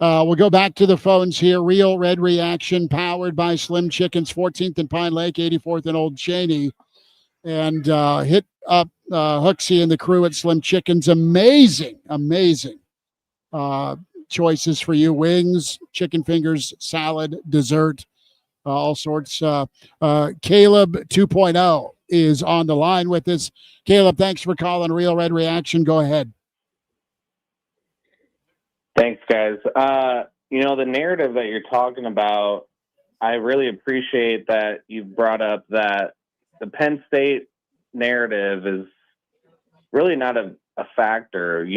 We'll go back to the phones here. Real Red Reaction, powered by Slim Chickens, 14th and Pine Lake, 84th and Old Cheney. And hit up Hooksy and the crew at Slim Chickens. Amazing choices for you. Wings, chicken fingers, salad, dessert, all sorts. Caleb 2.0 is on the line with us. Caleb, thanks for calling Real Red Reaction. Go ahead. Thanks, guys. The narrative that you're talking about, I really appreciate that you brought up that the Penn State narrative is really not a factor.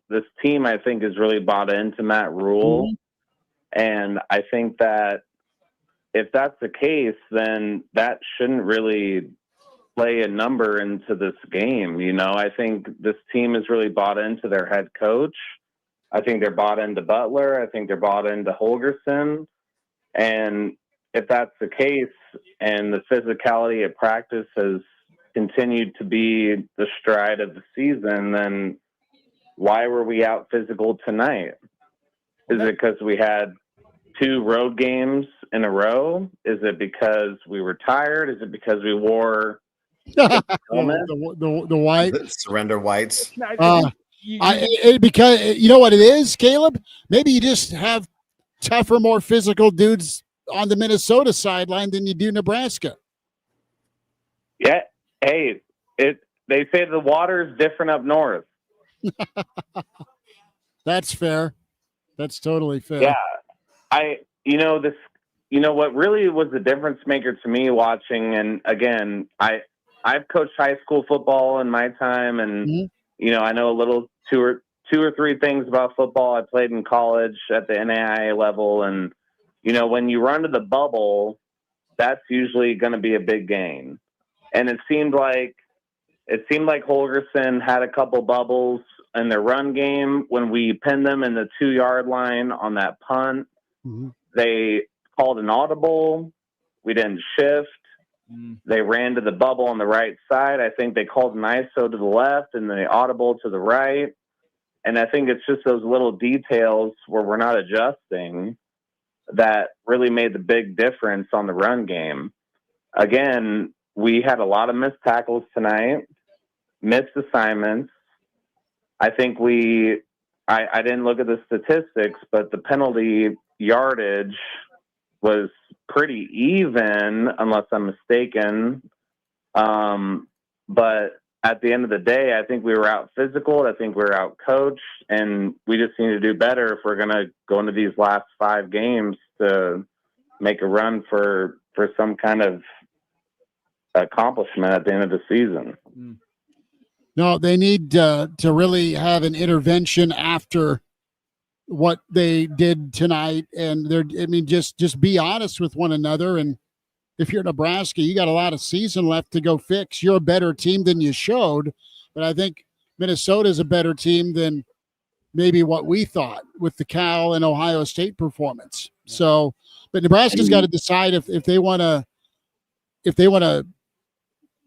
This team, I think, is really bought into Matt Rhule. Mm-hmm. And I think that if that's the case, then that shouldn't really play a number into this game. I think this team is really bought into their head coach. I think they're bought into Butler. I think they're bought into Holgorsen. And if that's the case, and the physicality at practice has continued to be the stride of the season, then why were we out physical tonight? Is it because we had 2 road games in a row? Is it because we were tired? Is it because we wore the white surrender whites? Because you know what it is, Caleb? Maybe you just have tougher, more physical dudes on the Minnesota sideline than you do Nebraska. Yeah. Hey, they say the water is different up north. That's fair. That's totally fair. Yeah. What really was the difference maker to me watching, and again, I've coached high school football in my time, and mm-hmm. I know a little two or three things about football. I played in college at the NAIA level, and when you run to the bubble, that's usually going to be a big gain. And it seemed like Holgorsen had a couple bubbles in their run game when we pinned them in the 2-yard line on that punt. Mm-hmm. They called an audible. We didn't shift. They ran to the bubble on the right side. I think they called an ISO to the left and the audible to the right. And I think it's just those little details where we're not adjusting that really made the big difference on the run game. Again, we had a lot of missed tackles tonight, missed assignments. I think I didn't look at the statistics, but the penalty yardage was pretty even, unless I'm mistaken. But at the end of the day, I think we were out physical. I think we were out coached, and we just need to do better if we're going to go into these last 5 games to make a run for some kind of accomplishment at the end of the season. No, they need to really have an intervention after what they did tonight, and just be honest with one another. And if you're Nebraska, you got a lot of season left to go fix. You're a better team than you showed, but I think Minnesota is a better team than maybe what we thought with the Cal and Ohio State performance. So, but Nebraska's got to decide if they want to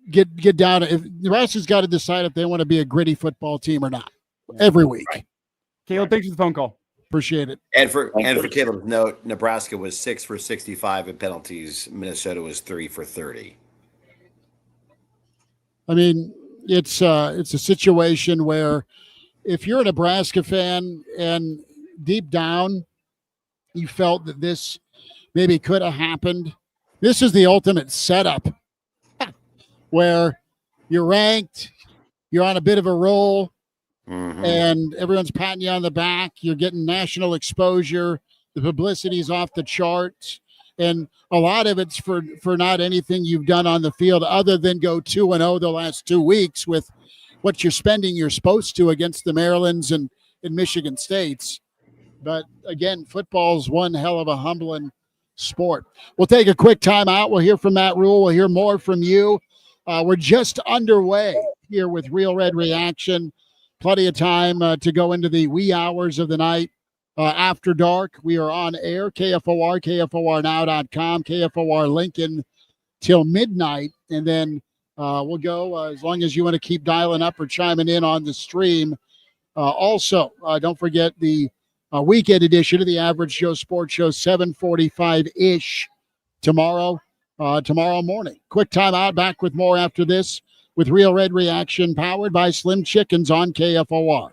get down. If Nebraska's got to decide if they want to be a gritty football team or not every week. Right. Caleb, thanks for the phone call. Appreciate it. And for Caleb's note, Nebraska was 6 for 65 in penalties. Minnesota was 3 for 30. I mean, it's a situation where if you're a Nebraska fan and deep down you felt that this maybe could have happened, this is the ultimate setup where you're ranked, you're on a bit of a roll. Mm-hmm. And everyone's patting you on the back. You're getting national exposure. The publicity's off the charts. And a lot of it's for not anything you've done on the field other than go 2-0 the last 2 weeks with what you're spending you're supposed to against the Marylands and Michigan States. But again, football's one hell of a humbling sport. We'll take a quick time out. We'll hear from Matt Rhule. We'll hear more from you. We're just underway here with Real Red Reaction. Plenty of time to go into the wee hours of the night. After dark, we are on air, KFOR, KFORnow.com, KFOR Lincoln till midnight. And then we'll go as long as you want to keep dialing up or chiming in on the stream. Also, don't forget the weekend edition of the Average Joe Sports Show, 7:45-ish tomorrow morning. Quick time out. Back with more after this with Real Red Reaction, powered by Slim Chickens on KFOR.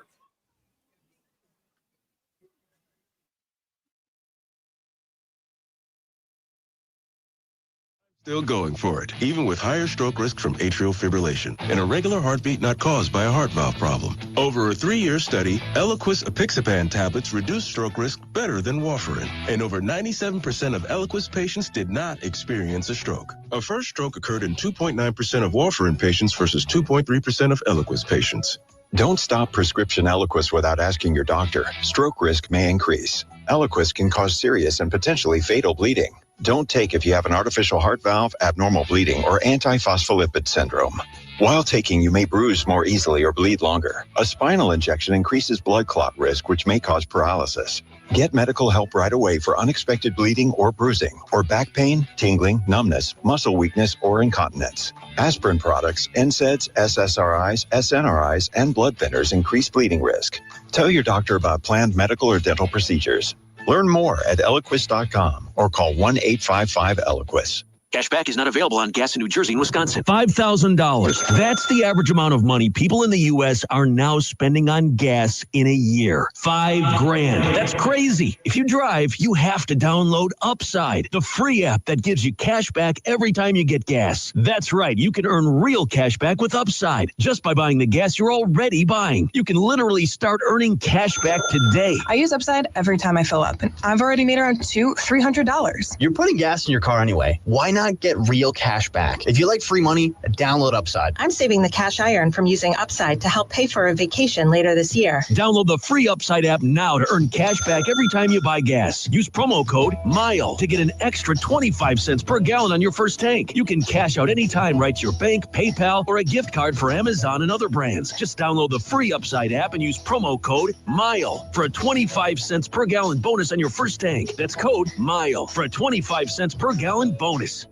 Still going for it, even with higher stroke risk from atrial fibrillation, an irregular heartbeat not caused by a heart valve problem. Over a 3-year study, Eliquis apixaban tablets reduced stroke risk better than warfarin, and over 97% of Eliquis patients did not experience a stroke. A first stroke occurred in 2.9% of warfarin patients versus 2.3% of Eliquis patients. Don't stop prescription Eliquis without asking your doctor. Stroke risk may increase. Eliquis can cause serious and potentially fatal bleeding. Don't take if you have an artificial heart valve, abnormal bleeding, or antiphospholipid syndrome. While taking, you may bruise more easily or bleed longer. A spinal injection increases blood clot risk, which may cause paralysis. Get medical help right away for unexpected bleeding or bruising, or back pain, tingling, numbness, muscle weakness, or incontinence. Aspirin products, NSAIDs, SSRIs, SNRIs, and blood thinners increase bleeding risk. Tell your doctor about planned medical or dental procedures. Learn more at Eliquis.com or call 1-855-ELIQUIS. Cashback is not available on gas in New Jersey and Wisconsin. $5,000. That's the average amount of money people in the U.S. are now spending on gas in a year. $5,000. That's crazy. If you drive, you have to download Upside, the free app that gives you cash back every time you get gas. That's right. You can earn real cash back with Upside just by buying the gas you're already buying. You can literally start earning cash back today. I use Upside every time I fill up, and I've already made around $300. You're putting gas in your car anyway. Why not get real cash back? If you like free money, download Upside. I'm saving the cash I earn from using Upside to help pay for a vacation later this year. Download the free Upside app now to earn cash back every time you buy gas. Use promo code MILE to get an extra 25 cents per gallon on your first tank. You can cash out anytime right to your bank, PayPal, or a gift card for Amazon and other brands. Just download the free Upside app and use promo code MILE for a 25 cents per gallon bonus on your first tank. That's code MILE for a 25 cents per gallon bonus.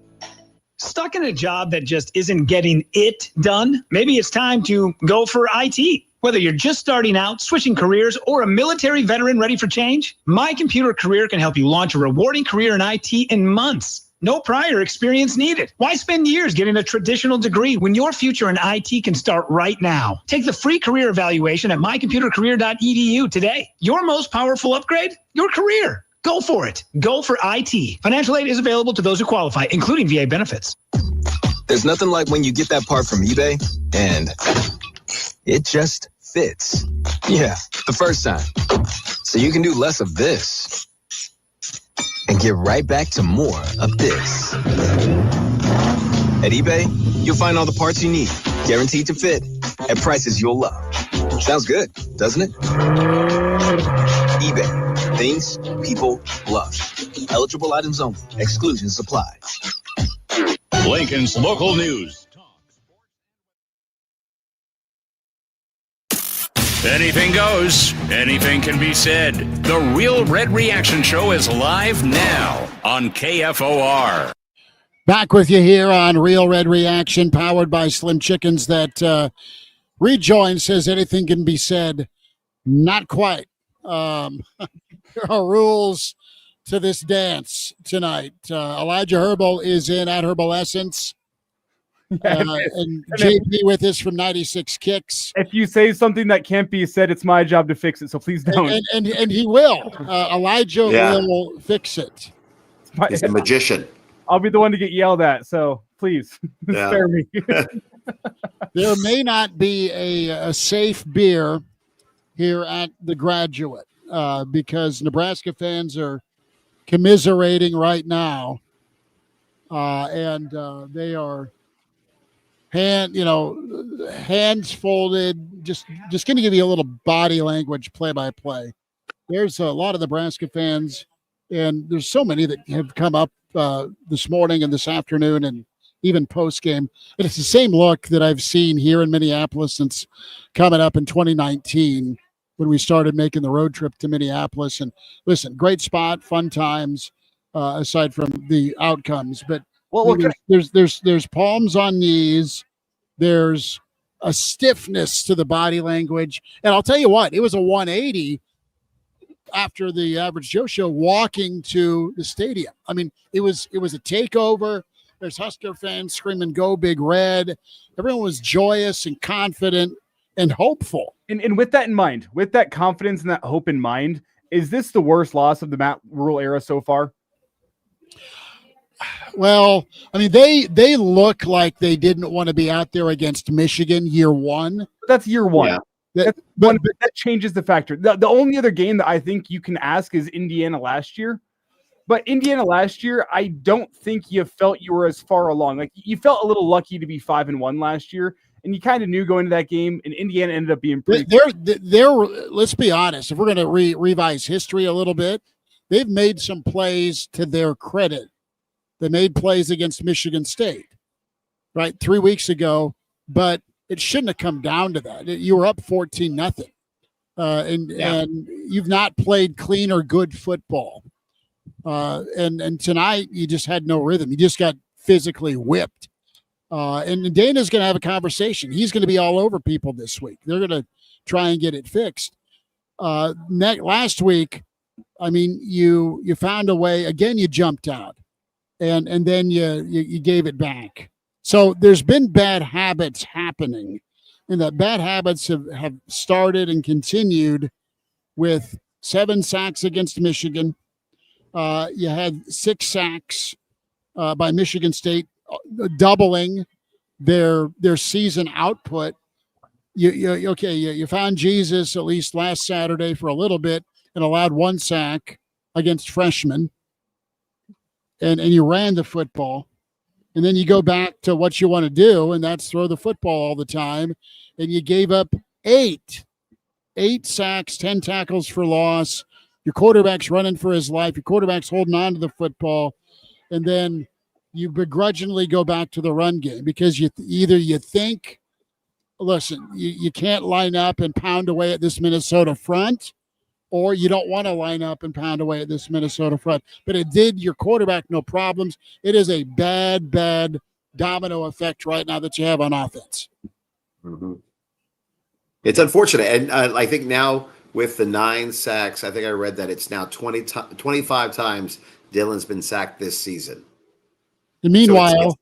Stuck in a job that just isn't getting it done? Maybe it's time to go for IT. Whether you're just starting out, switching careers, or a military veteran ready for change, My Computer Career can help you launch a rewarding career in IT in months. No prior experience needed. Why spend years getting a traditional degree when your future in IT can start right now? Take the free career evaluation at mycomputercareer.edu today. Your most powerful upgrade? Your career. Go for it. Go for IT. Financial aid is available to those who qualify, including VA benefits. There's nothing like when you get that part from eBay and it just fits. Yeah, the first time. So you can do less of this and get right back to more of this. At eBay, you'll find all the parts you need, guaranteed to fit, at prices you'll love. Sounds good, doesn't it? eBay. Things people love. Eligible items only. Exclusions apply. Lincoln's local news. Anything goes. Anything can be said. The Real Red Reaction Show is live now on KFOR. Back with you here on Real Red Reaction, powered by Slim Chickens. That rejoin says anything can be said. Not quite. There are rules to this dance tonight. Elijah Herbel is in at Herbal Essence. And JP with us from 96 Kicks. If you say something that can't be said, it's my job to fix it, so please don't. And he will. Elijah will fix it. He's a magician. I'll be the one to get yelled at, so please spare me. There may not be a safe beer here at the Graduate because Nebraska fans are commiserating right now, and they are hands folded. Just going to give you a little body language play-by-play. There's a lot of Nebraska fans, and there's so many that have come up this morning and this afternoon and even post-game. And it's the same look that I've seen here in Minneapolis since coming up in 2019 when we started making the road trip to Minneapolis. And listen, great spot, fun times, aside from the outcomes. But there's palms on knees. There's a stiffness to the body language. And I'll tell you what, it was a 180 after the Average Joe show walking to the stadium. I mean, it was a takeover. There's Husker fans screaming, "Go Big Red." Everyone was joyous and confident and hopeful. And with that in mind, with that confidence and that hope in mind, is this the worst loss of the Matt Rhule era so far? Well, I mean, they look like they didn't want to be out there against Michigan year one. That's year one. Yeah. That changes the factor. The only other game that I think you can ask is Indiana last year. But Indiana last year, I don't think you felt you were as far along. Like, you felt a little lucky to be 5-1 last year, and you kind of knew going into that game, and Indiana ended up being pretty. They're let's be honest. If we're going to revise history a little bit, they've made some plays to their credit. They made plays against Michigan State, right, 3 weeks ago, but it shouldn't have come down to that. You were up 14-0, and you've not played clean or good football. And tonight you just had no rhythm. You just got physically whipped. And Dana's going to have a conversation. He's going to be all over people this week. They're going to try and get it fixed. Last week, I mean, you found a way. Again, you jumped out, and then you gave it back. So there's been bad habits happening, and that bad habits have started and continued with 7 sacks against Michigan. You had 6 sacks by Michigan State, doubling their season output. You found Jesus at least last Saturday for a little bit and allowed 1 sack against freshmen, and you ran the football. And then you go back to what you want to do, and that's throw the football all the time. And you gave up 8 sacks, 10 tackles for loss. Your quarterback's running for his life. Your quarterback's holding on to the football. And then you begrudgingly go back to the run game because you think, listen, you can't line up and pound away at this Minnesota front, or you don't want to line up and pound away at this Minnesota front. But it did your quarterback no problems. It is a bad domino effect right now that you have on offense. Mm-hmm. It's unfortunate. And I think now with the 9 sacks, I think I read that it's now 25 times Dylan's been sacked this season. And meanwhile,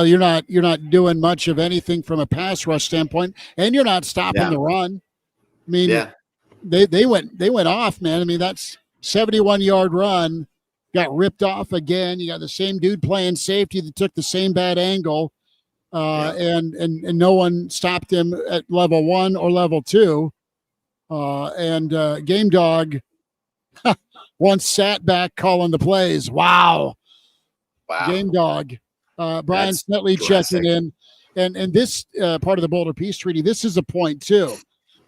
you're not doing much of anything from a pass rush standpoint, and you're not stopping the run. I mean, they went off, man. I mean, that's 71-yard run got ripped off again. You got the same dude playing safety that took the same bad angle, and no one stopped him at level 1 or level 2. And Game Dog once sat back calling the plays. Wow. Game Dog. Brian Snetley checking in. And this part of the Boulder Peace Treaty, this is a point too.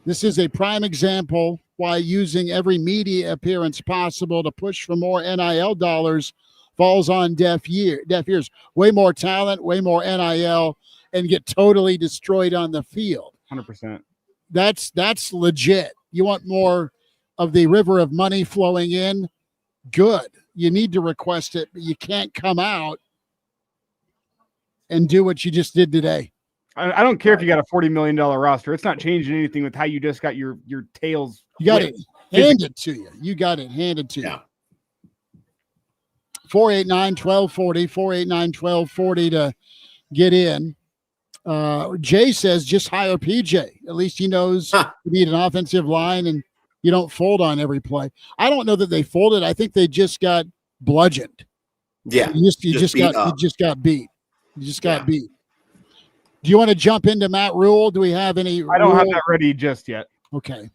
This is a prime example why using every media appearance possible to push for more NIL dollars falls on deaf ears. Way more talent, way more NIL, and get totally destroyed on the field. 100%. That's legit. You want more of the river of money flowing in? Good. You need to request it, but you can't come out and do what you just did today. I don't care if you got a $40 million roster. It's not changing anything with how you just got your tails. You got it handed to you. You got it handed to you. 489-1240, 489-1240 to get in. Jay says just hire PJ. At least he knows you need an offensive line and you don't fold on every play. I don't know that they folded. I think they just got bludgeoned. Yeah. You just got beat. You just got beat. Do you want to jump into Matt Rhule? Do we have any? I don't have that ready just yet. Okay.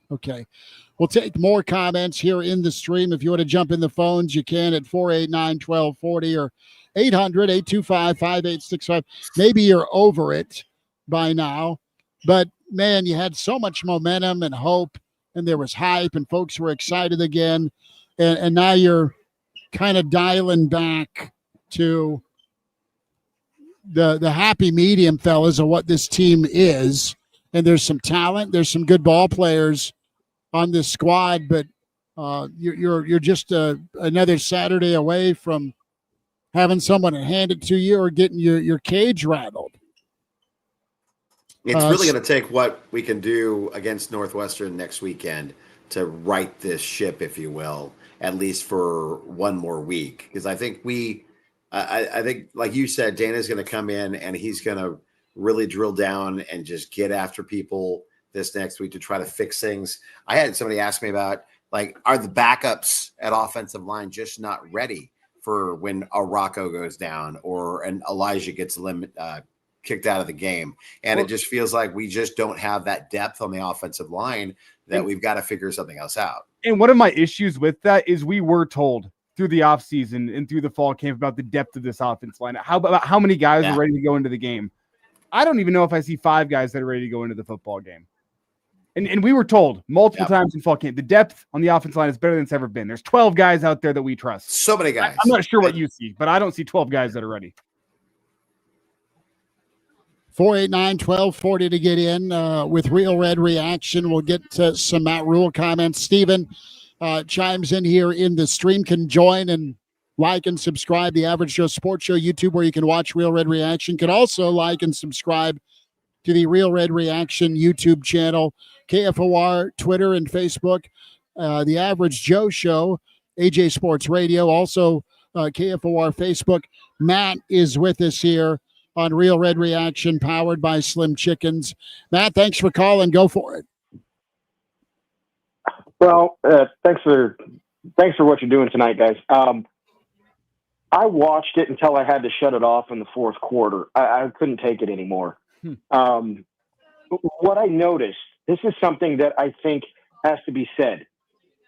We'll take more comments here in the stream. If you want to jump in the phones, you can at 489-1240 or 800-825-5865. Maybe you're over it by now, but man, you had so much momentum and hope, and there was hype, and folks were excited again, and now you're kind of dialing back to the happy medium, fellas, of what this team is. And there's some talent, there's some good ball players on this squad, but you're just another Saturday away from having someone hand it to you or getting your cage rattled. It's really going to take what we can do against Northwestern next weekend to right this ship, if you will, at least for one more week. Because I think I think, like you said, Dana's going to come in and he's going to really drill down and just get after people this next week to try to fix things. I had somebody ask me about, like, are the backups at offensive line just not ready for when a Rocco goes down or an Elijah gets kicked out of the game? And it just feels like we just don't have that depth on the offensive line that we've got to figure something else out. And one of my issues with that is we were told through the offseason and through the fall camp about the depth of this offense line. About how many guys are ready to go into the game? I don't even know if I see 5 guys that are ready to go into the football game. And we were told multiple times in fall camp, the depth on the offense line is better than it's ever been. There's 12 guys out there that we trust. So many guys. I'm not sure what you see, but I don't see 12 guys that are ready. 489-1240 to get in with Real Red Reaction. We'll get to some Matt Rhule comments. Steven chimes in here in the stream. Can join and like and subscribe the Average Joe Sports Show YouTube, where you can watch Real Red Reaction. Can also like and subscribe to the Real Red Reaction YouTube channel, KFOR, Twitter, and Facebook. The Average Joe Show, AJ Sports Radio, also KFOR Facebook. Matt is with us here on Real Red Reaction, powered by Slim Chickens. Matt, thanks for calling. Go for it. Well, thanks for what you're doing tonight, guys. I watched it until I had to shut it off in the fourth quarter. I couldn't take it anymore. What I noticed, this is something that I think has to be said.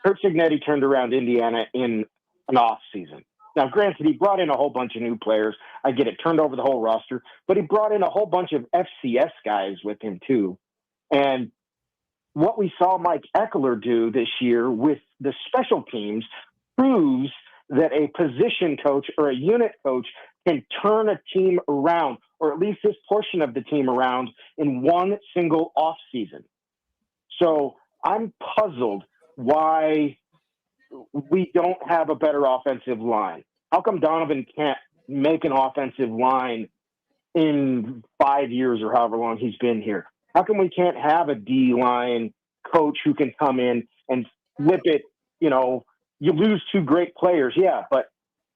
Curt Cignetti turned around Indiana in an off season. Now, granted, he brought in a whole bunch of new players. I get it, turned over the whole roster, but he brought in a whole bunch of FCS guys with him too. And what we saw Mike Ekeler do this year with the special teams proves that a position coach or a unit coach can turn a team around, or at least this portion of the team around, in one single off season. So I'm puzzled why we don't have a better offensive line. How come Donovan can't make an offensive line in 5 years or however long he's been here? How come we can't have a D-line coach who can come in and flip it? You know, you lose 2 great players, yeah, but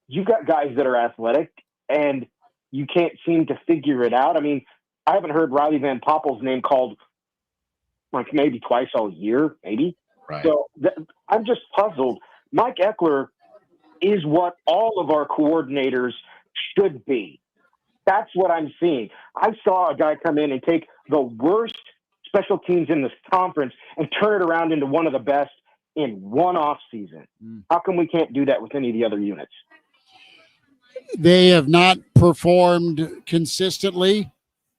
you got guys that are athletic and you can't seem to figure it out. I mean, I haven't heard Riley Van Poppel's name called like maybe twice all year, maybe. Right. So I'm just puzzled. Mike Ekeler is what all of our coordinators should be. That's what I'm seeing. I saw a guy come in and take the worst special teams in this conference and turn it around into one of the best in one off season. How come we can't do that with any of the other units? They have not performed consistently.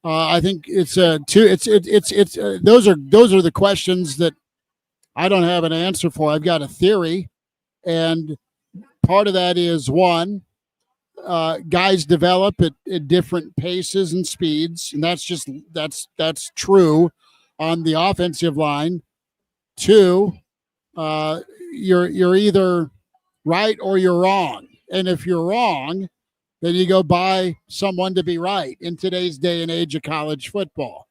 I think it's those are the questions that I don't have an answer for. I've got a theory, and part of that is one, guys develop at different paces and speeds, and that's true on the offensive line. 2, you're either right or you're wrong, and if you're wrong, then you go buy someone to be right in today's day and age of college football,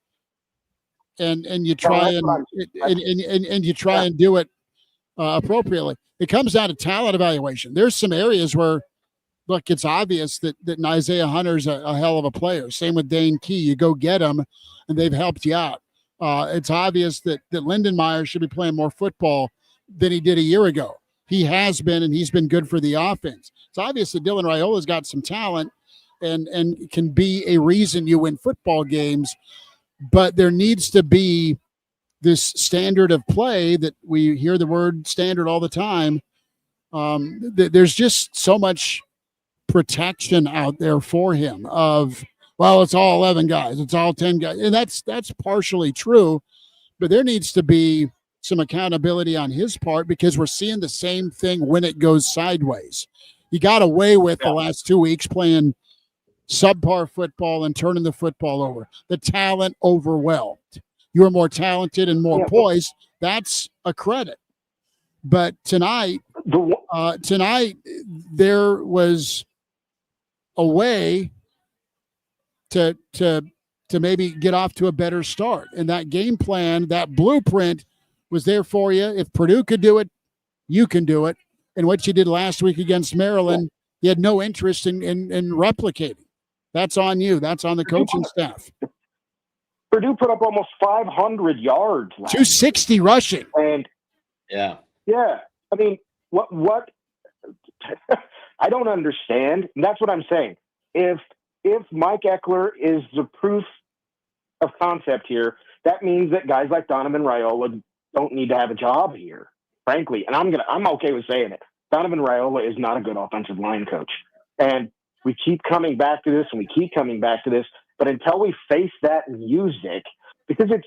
and you try and you try and do it appropriately. It comes down to talent evaluation. There's some areas where, look, it's obvious that Isaiah Hunter's a hell of a player. Same with Dane Key. You go get them, and they've helped you out. It's obvious that Lindenmeyer should be playing more football than he did a year ago. He has been, and he's been good for the offense. It's obvious that Dylan Raiola's got some talent and can be a reason you win football games, but there needs to be this standard of play that we hear the word standard all the time. There's just so much protection out there for him of, well, it's all 11 guys, it's all 10 guys. And that's partially true, but there needs to be some accountability on his part because we're seeing the same thing when it goes sideways. You got away with the last 2 weeks playing subpar football and turning the football over. The talent overwhelmed. You were more talented and more poised. That's a credit. But tonight there was a way to maybe get off to a better start. And that game plan, that blueprint was there for you. If Purdue could do it, you can do it. And what you did last week against Maryland, you had no interest in replicating. That's on you. That's on the coaching staff. Purdue put up almost 500 yards last 260 rushing. And yeah. I mean, what I don't understand. And that's what I'm saying. If Mike Eckler is the proof of concept here, that means that guys like Donovan Rhule don't need to have a job here, frankly. And I'm okay with saying it. Donovan Rhule is not a good offensive line coach. And we keep coming back to this and we keep coming back to this. But until we face that music, because it's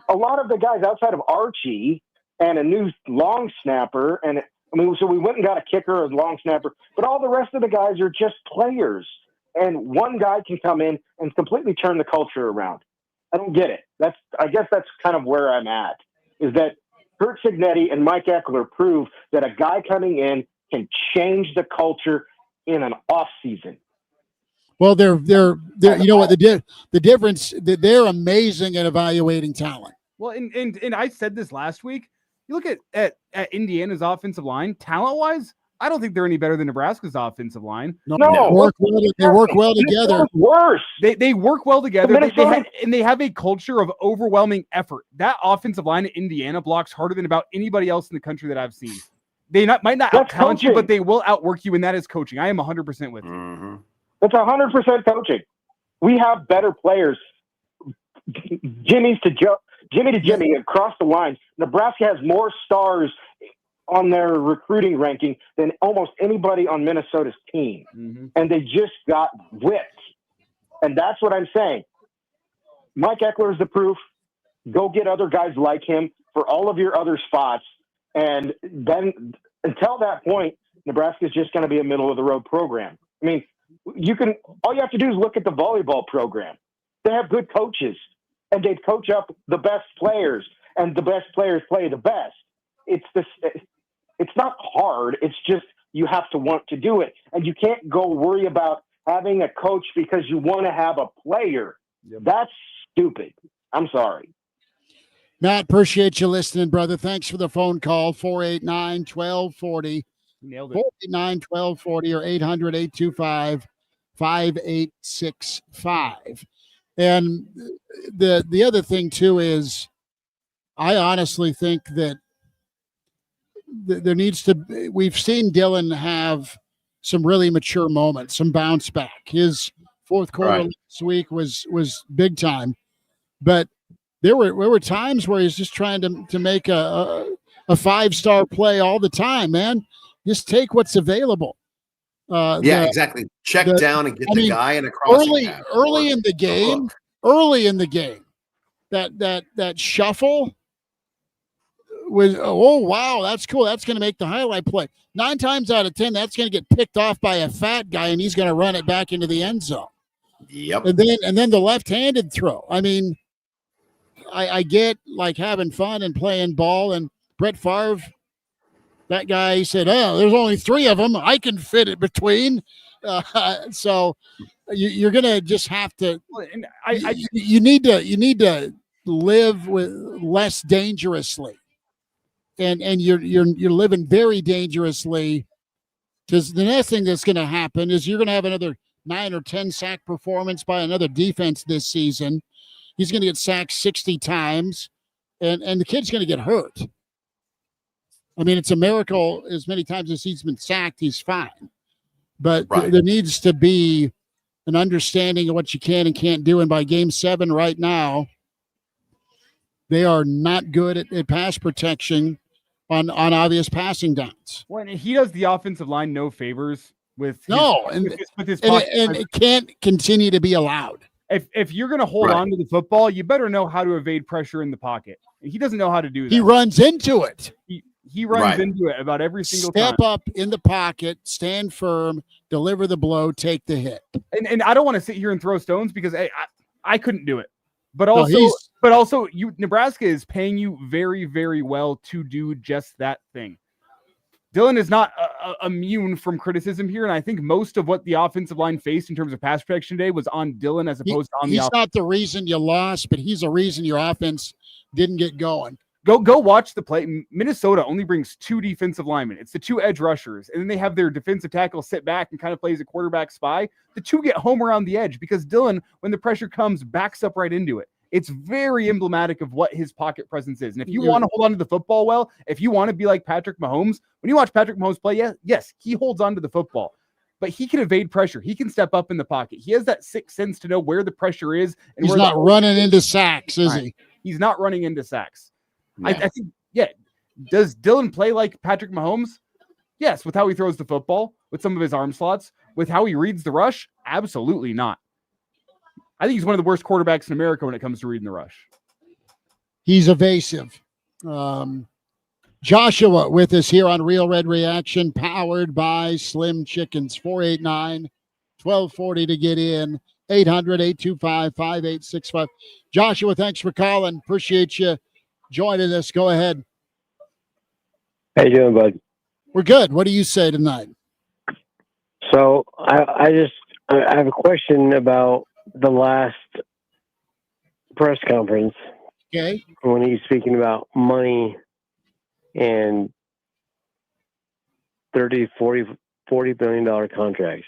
a lot of the guys outside of Archie and a new long snapper, so we went and got a kicker, a long snapper, but all the rest of the guys are just players. And one guy can come in and completely turn the culture around. I don't get it. I guess that's kind of where I'm at, is that Curt Cignetti and Mike Eckler prove that a guy coming in can change the culture in an off season. Well, they're you know what the difference, they're amazing at evaluating talent. Well, and I said this last week. You look at Indiana's offensive line, talent-wise, I don't think they're any better than Nebraska's offensive line. No. They work well together. Worse. They work well together. They have a culture of overwhelming effort. That offensive line at Indiana blocks harder than about anybody else in the country that I've seen. They might not out-talent you, but they will outwork you, and that is coaching. I am 100% with you. Mm-hmm. That's 100% coaching. We have better players. Jimmy to Jimmy across the line. Nebraska has more stars on their recruiting ranking than almost anybody on Minnesota's team. Mm-hmm. And they just got whipped. And that's what I'm saying. Mike Eckler is the proof. Go get other guys like him for all of your other spots. And then until that point, Nebraska is just going to be a middle of the road program. I mean, all you have to do is look at the volleyball program. They have good coaches and they coach up the best players, and the best players play the best. It's not hard. It's just you have to want to do it. And you can't go worry about having a coach because you want to have a player. Yep. That's stupid. I'm sorry. Matt, appreciate you listening, brother. Thanks for the phone call. 489-1240. Nailed it. 489-1240 or 800-825-5865. And the other thing, too, is I honestly think that there needs to – we've seen Dylan have some really mature moments, some bounce back. His fourth quarter last week was big time. But there were times where he's just trying to make a five-star play all the time, man. Just take what's available. Exactly. Check down and get the guy in a crossing path. Early in the game, that shuffle was, oh, wow, that's cool. That's going to make the highlight play. 9 times out of 10, that's going to get picked off by a fat guy, and he's going to run it back into the end zone. Yep. And then the left-handed throw. I mean, I get like having fun and playing ball, and Brett Favre, that guy said, "Oh, there's only 3 of them. I can fit it between." So you're gonna just have to. You need to live with less dangerously, and you're living very dangerously, because the next thing that's going to happen is you're going to have another 9 or 10 sack performance by another defense this season. He's going to get sacked 60 times, and the kid's going to get hurt. I mean, it's a miracle as many times as he's been sacked, he's fine. But there needs to be an understanding of what you can and can't do. And by game 7 right now, They are not good at pass protection on obvious passing downs. Well, and he does the offensive line no favors with his and pocket. it can't continue to be allowed. If you're going to hold on to the football, you better know how to evade pressure in the pocket. He doesn't know how to do that. He runs into it. He runs into it about every single time. Step up in the pocket, stand firm, deliver the blow, take the hit. And I don't want to sit here and throw stones because I couldn't do it. But also, Nebraska is paying you very, very well to do just that thing. Dylan is not immune from criticism here, and I think most of what the offensive line faced in terms of pass protection today was on Dylan as opposed to on the offense. He's not the reason you lost, but he's a reason your offense didn't get going. Go watch the play. Minnesota only brings 2 defensive linemen. It's the 2 edge rushers, and then they have their defensive tackle sit back and kind of plays a quarterback spy. The 2 get home around the edge because Dylan, when the pressure comes, backs up right into it. It's very emblematic of what his pocket presence is. And if you want to hold on to the football well, if you want to be like Patrick Mahomes, when you watch Patrick Mahomes play, yes, he holds on to the football. But he can evade pressure. He can step up in the pocket. He has that sixth sense to know where the pressure is. And he's not running into sacks, is he? He's not running into sacks. Yeah. I think, does Dylan play like Patrick Mahomes? Yes, with how he throws the football, with some of his arm slots, with how he reads the rush? Absolutely not. I think he's one of the worst quarterbacks in America when it comes to reading the rush. He's evasive. Joshua with us here on Real Red Reaction, powered by Slim Chickens. 489-1240 to get in. 800-825-5865. Joshua, thanks for calling. Appreciate you joining us. Go ahead. How you doing, bud? We're good. What do you say tonight? So I have a question about the last press conference. Okay. When he's speaking about money and $30 to $40 billion contracts,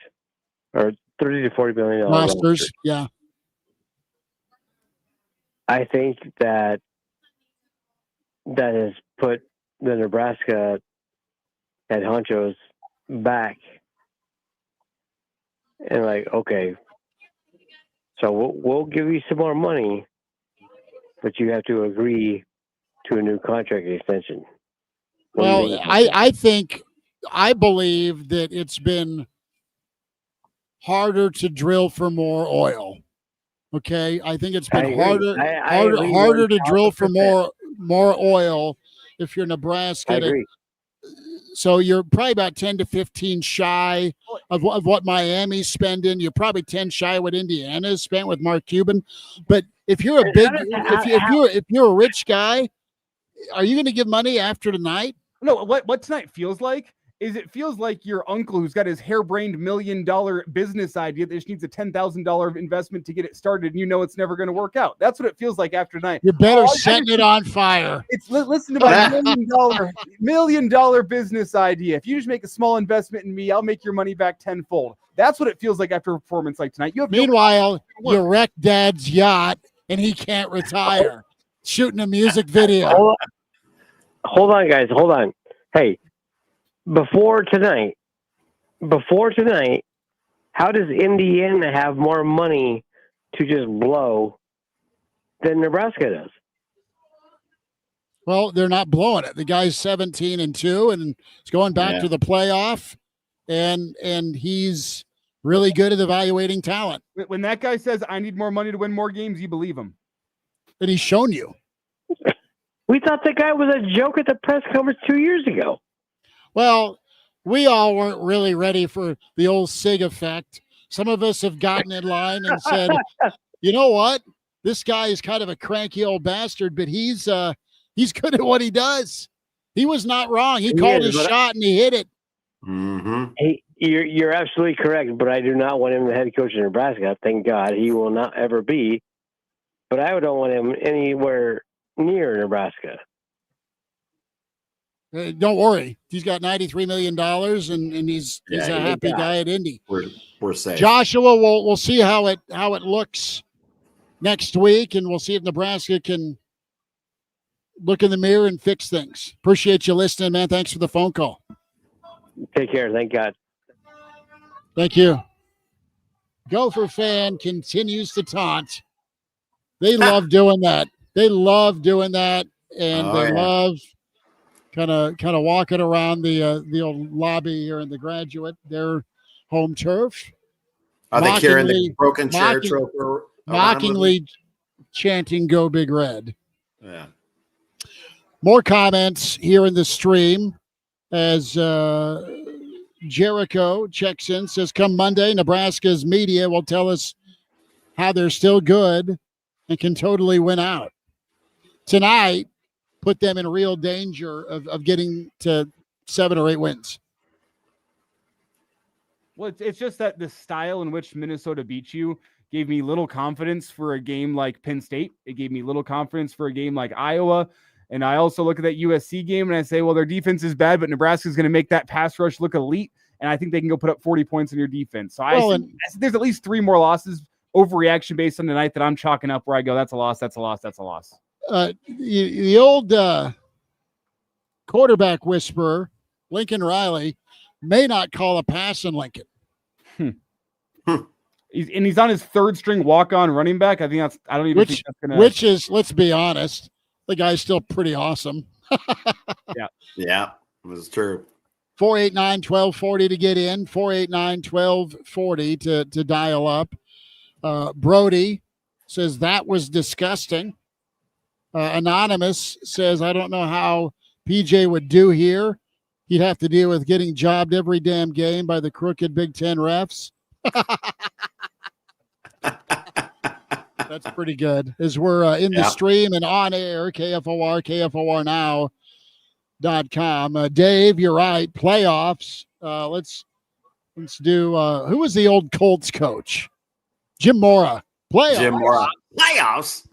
or $30 to $40 billion rosters. Yeah. I think that has put the Nebraska head honchos back. And okay, so we'll give you some more money, but you have to agree to a new contract extension. Well, I believe that it's been harder to drill for more oil. Okay, I think it's been harder to drill for more oil if you're Nebraska. I agree. So you're probably about 10 to 15 shy of what Miami's spending. You're probably 10 shy of what Indiana's spent with Mark Cuban. But if you're if you're a rich guy, are you going to give money after tonight? No, what tonight feels like is it feels like your uncle who's got his harebrained $1 million business idea that just needs a $10,000 investment to get it started, and you know it's never going to work out. That's what it feels like after tonight. You're better setting it on fire. It's listen to my $1 million business idea. If you just make a small investment in me, I'll make your money back tenfold. That's what it feels like after a performance like tonight. Meanwhile, you wrecked Dad's yacht and he can't retire. Shooting a music video. Hold on, guys. Hold on. Hey, before tonight, how does Indiana have more money to just blow than Nebraska does? Well, they're not blowing it. The guy's 17-2 and it's going back to the playoff, and he's really good at evaluating talent. When that guy says, I need more money to win more games, you believe him. And he's shown you. We thought the guy was a joke at the press conference 2 years ago. Well, we all weren't really ready for the old SIG effect. Some of us have gotten in line and said, you know what? This guy is kind of a cranky old bastard, but he's good at what he does. He was not wrong. He called his shot and he hit it. Mm-hmm. You're absolutely correct, but I do not want him the head coach of Nebraska. Thank God he will not ever be. But I don't want him anywhere near Nebraska. Don't worry. He's got $93 million and he's a happy guy at Indy. We're safe. Joshua, we'll see how it looks next week, and we'll see if Nebraska can look in the mirror and fix things. Appreciate you listening, man. Thanks for the phone call. Take care. Thank God. Thank you. Gopher fan continues to taunt. They love doing that. They love doing that, and they yeah. love kind of walking around the old lobby here in the Graduate, their home turf. Are they carrying the broken chair trophy around mockingly chanting "Go Big Red"? Yeah. More comments here in the stream as Jericho checks in, says, come Monday, Nebraska's media will tell us how they're still good and can totally win out. Tonight, put them in real danger of getting to 7 or 8 wins. Well, it's just that the style in which Minnesota beat you gave me little confidence for a game like Penn State. It gave me little confidence for a game like Iowa. And I also look at that USC game and I say, well, their defense is bad, but Nebraska is going to make that pass rush look elite. And I think they can go put up 40 points in your defense. So I think there's at least 3 more losses, overreaction based on the night, that I'm chalking up where I go, that's a loss, that's a loss, that's a loss. The old quarterback whisperer, Lincoln Riley, may not call a pass in Lincoln. He's on his 3rd string walk-on running back. I think I don't even think that's going to. Which is, let's be honest, the guy's still pretty awesome. Yeah, it was true. 489-1240 to get in, 489-1240 to dial up. Brody says that was disgusting. Anonymous says, I don't know how PJ would do here. He'd have to deal with getting jobbed every damn game by the crooked Big Ten refs. That's pretty good. As we're in the stream and on air, KFOR, KFORnow.com. Dave, you're right. Playoffs. Let's do, who was the old Colts coach? Jim Mora. Playoffs. Jim Mora.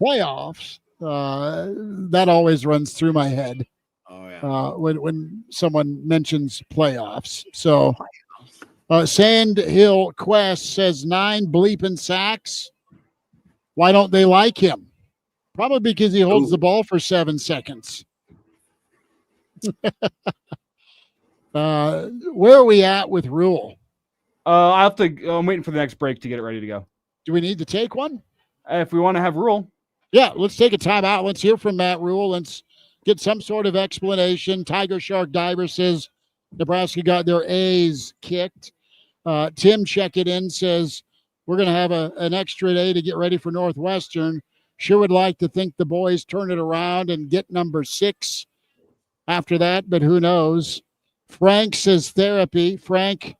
Playoffs. That always runs through my head. Oh, yeah. When someone mentions playoffs. So Sand Hill Quest says 9 bleeping sacks. Why don't they like him? Probably because he holds the ball for 7 seconds. Where are we at with Rhule? I'm waiting for the next break to get it ready to go. Do we need to take one? If we want to have Rhule. Yeah, let's take a timeout. Let's hear from Matt Rhule. Let's get some sort of explanation. Tiger Shark Diver says Nebraska got their A's kicked. Tim Check It In says we're going to have an extra day to get ready for Northwestern. Sure would like to think the boys turn it around and get number 6 after that, but who knows? Frank says therapy. Frank,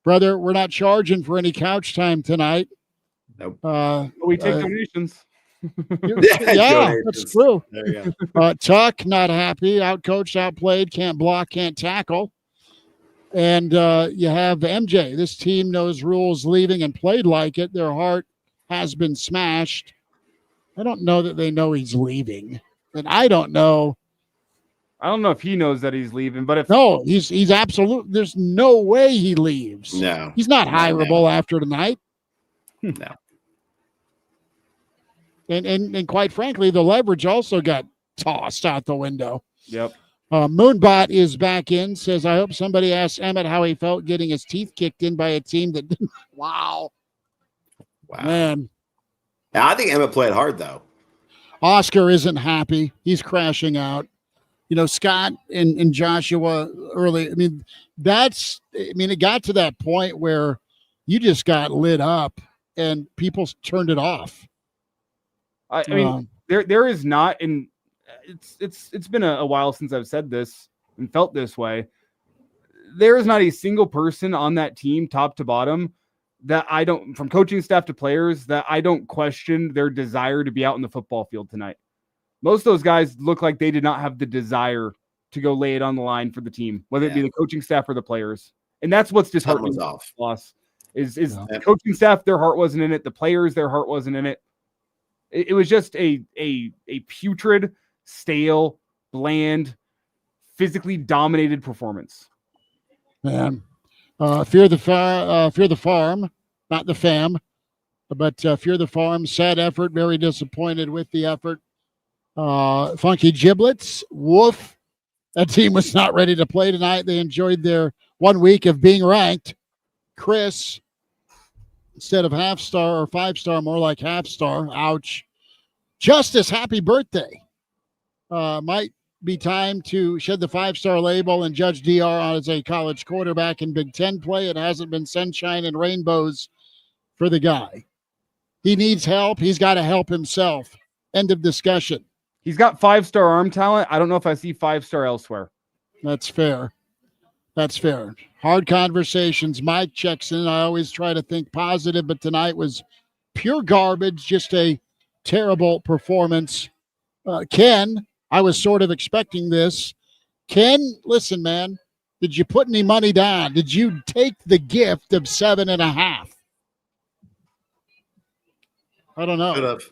brother, we're not charging for any couch time tonight. Nope. We take donations. Yeah, that's true. There you go. Tuck, not happy. Outcoached, outplayed, can't block, can't tackle. And you have MJ. This team knows Rhule's leaving and played like it. Their heart has been smashed. I don't know that they know he's leaving. And I don't know if he knows that he's leaving, but if no, he's absolute. There's no way he leaves. No. He's not hireable after tonight. No. And quite frankly, the leverage also got tossed out the window. Yep. Moonbot is back in, says, I hope somebody asked Emmett how he felt getting his teeth kicked in by a team that didn't. Wow. Man. Yeah, I think Emmett played hard, though. Oscar isn't happy. He's crashing out. You know, Scott and Joshua early. I mean, it got to that point where you just got lit up and people turned it off. I mean, there is not, and it's been a while since I've said this and felt this way. There is not a single person on that team, top to bottom, that I don't, from coaching staff to players, that I don't question their desire to be out in the football field tonight. Most of those guys look like they did not have the desire to go lay it on the line for the team, whether it be the coaching staff or the players. And that's what's disheartening. Loss is the coaching staff, their heart wasn't in it. The players, their heart wasn't in it. It was just a putrid, stale, bland, physically dominated performance. Man, fear the farm, not the fam, but fear the farm. Sad effort. Very disappointed with the effort. Funky giblets. Woof. That team was not ready to play tonight. They enjoyed their 1 week of being ranked. Chris, instead of half star or 5-star, more like half star. Ouch. Justice, happy birthday. Might be time to shed the 5-star label and judge DR as a college quarterback in Big Ten play. It hasn't been sunshine and rainbows for the guy. He needs help. He's got to help himself. End of discussion. He's got 5-star arm talent. I don't know if I see 5-star elsewhere. That's fair. That's fair. Hard conversations. Mike checks in. I always try to think positive, but tonight was pure garbage. Just a terrible performance. Ken, I was sort of expecting this. Ken, listen, man, did you put any money down? Did you take the gift of 7.5? I don't know. Could have.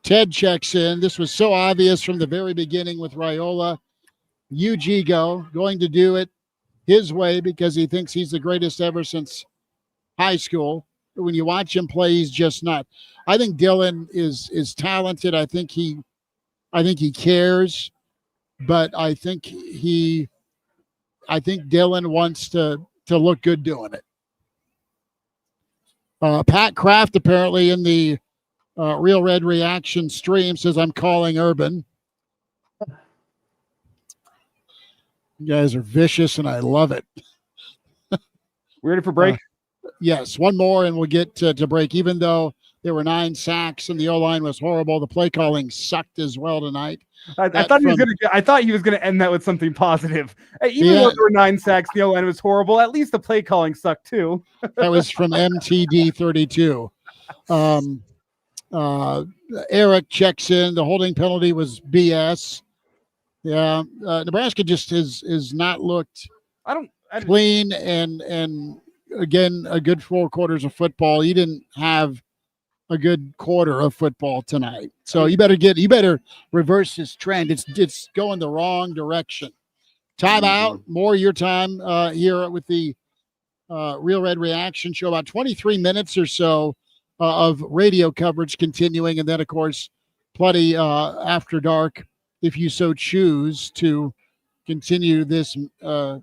Ted checks in. This was so obvious from the very beginning with Rhule. UG going to do it his way because he thinks he's the greatest ever since high school. When you watch him play, he's just not. I think Dylan is talented. I think he cares, but I think Dylan wants to look good doing it. Pat Kraft apparently in the Real Red Reaction stream says, I'm calling Urban. You guys are vicious, and I love it. We ready for break? Yes, one more, and we'll get to break. Even though there were 9 sacks and the O-line was horrible, the play calling sucked as well tonight. I thought he was gonna end that with something positive. Even though there were 9 sacks, the O-line was horrible. At least the play calling sucked too. That was from MTD 32. Eric checks in. The holding penalty was BS. Yeah, Nebraska just has not looked clean and again a good 4 quarters of football. You didn't have a good quarter of football tonight, so you better reverse this trend. It's going the wrong direction. Timeout. More your time here with the Real Red Reaction Show. About 23 minutes or so of radio coverage continuing, and then of course plenty after dark if you so choose to continue this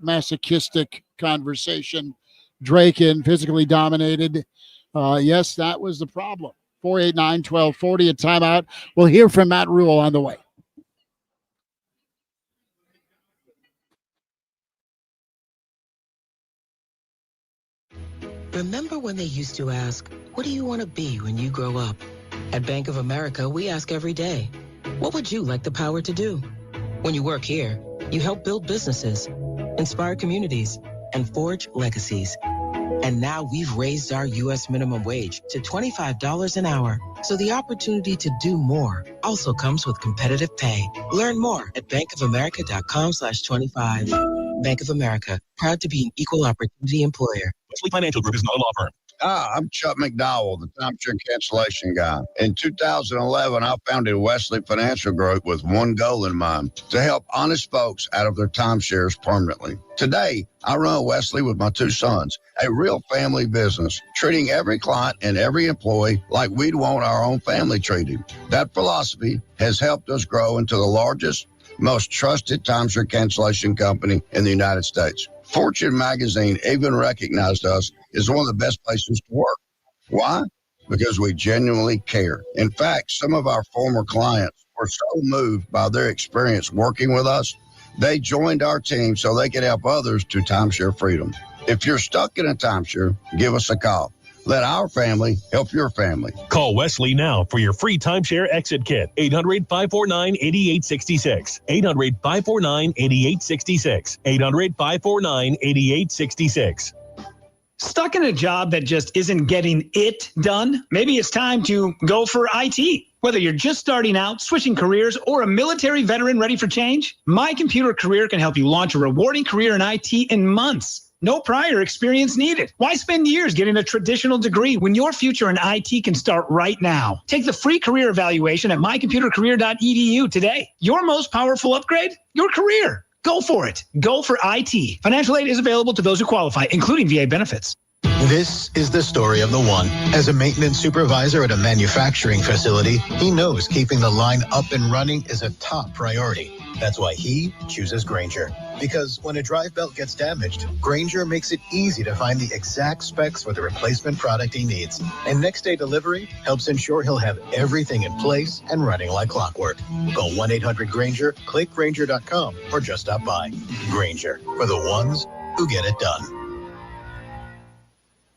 masochistic conversation. Draken physically dominated. Yes, that was the problem. 489-1240 at timeout. We'll hear from Matt Rhule on the way. Remember when they used to ask, what do you want to be when you grow up? At Bank of America, we ask every day, what would you like the power to do? When you work here, you help build businesses, inspire communities, and forge legacies. And now we've raised our U.S. minimum wage to $25 an hour. So the opportunity to do more also comes with competitive pay. Learn more at bankofamerica.com/25. Bank of America, proud to be an equal opportunity employer. Wesley Financial Group is not a law firm. I'm Chuck McDowell, the timeshare cancellation guy. In 2011, I founded Wesley Financial Group with one goal in mind, to help honest folks out of their timeshares permanently. Today, I run Wesley with my 2 sons, a real family business, treating every client and every employee like we'd want our own family treated. That philosophy has helped us grow into the largest, most trusted timeshare cancellation company in the United States. Fortune magazine even recognized us as one of the best places to work. Why? Because we genuinely care. In fact, some of our former clients were so moved by their experience working with us, they joined our team so they could help others to timeshare freedom. If you're stuck in a timeshare, give us a call. Let our family help your family. Call Wesley now for your free timeshare exit kit. 800-549-8866. 800-549-8866. 800-549-8866. Stuck in a job that just isn't getting it done? Maybe it's time to go for IT. Whether you're just starting out, switching careers, or a military veteran ready for change, My Computer Career can help you launch a rewarding career in IT in months. No prior experience needed. Why spend years getting a traditional degree when your future in IT can start right now? Take the free career evaluation at mycomputercareer.edu today. Your most powerful upgrade? Your career. Go for it. Go for IT. Financial aid is available to those who qualify, including VA benefits. This is the story of the one. As a maintenance supervisor at a manufacturing facility, he knows keeping the line up and running is a top priority. That's why he chooses Grainger, Because when a drive belt gets damaged, Grainger makes it easy to find the exact specs for the replacement product he needs. And next day delivery helps ensure he'll have everything in place and running like clockwork. Call 1-800-GRAINGER, click Grainger.com, or just stop by. Grainger, for the ones who get it done.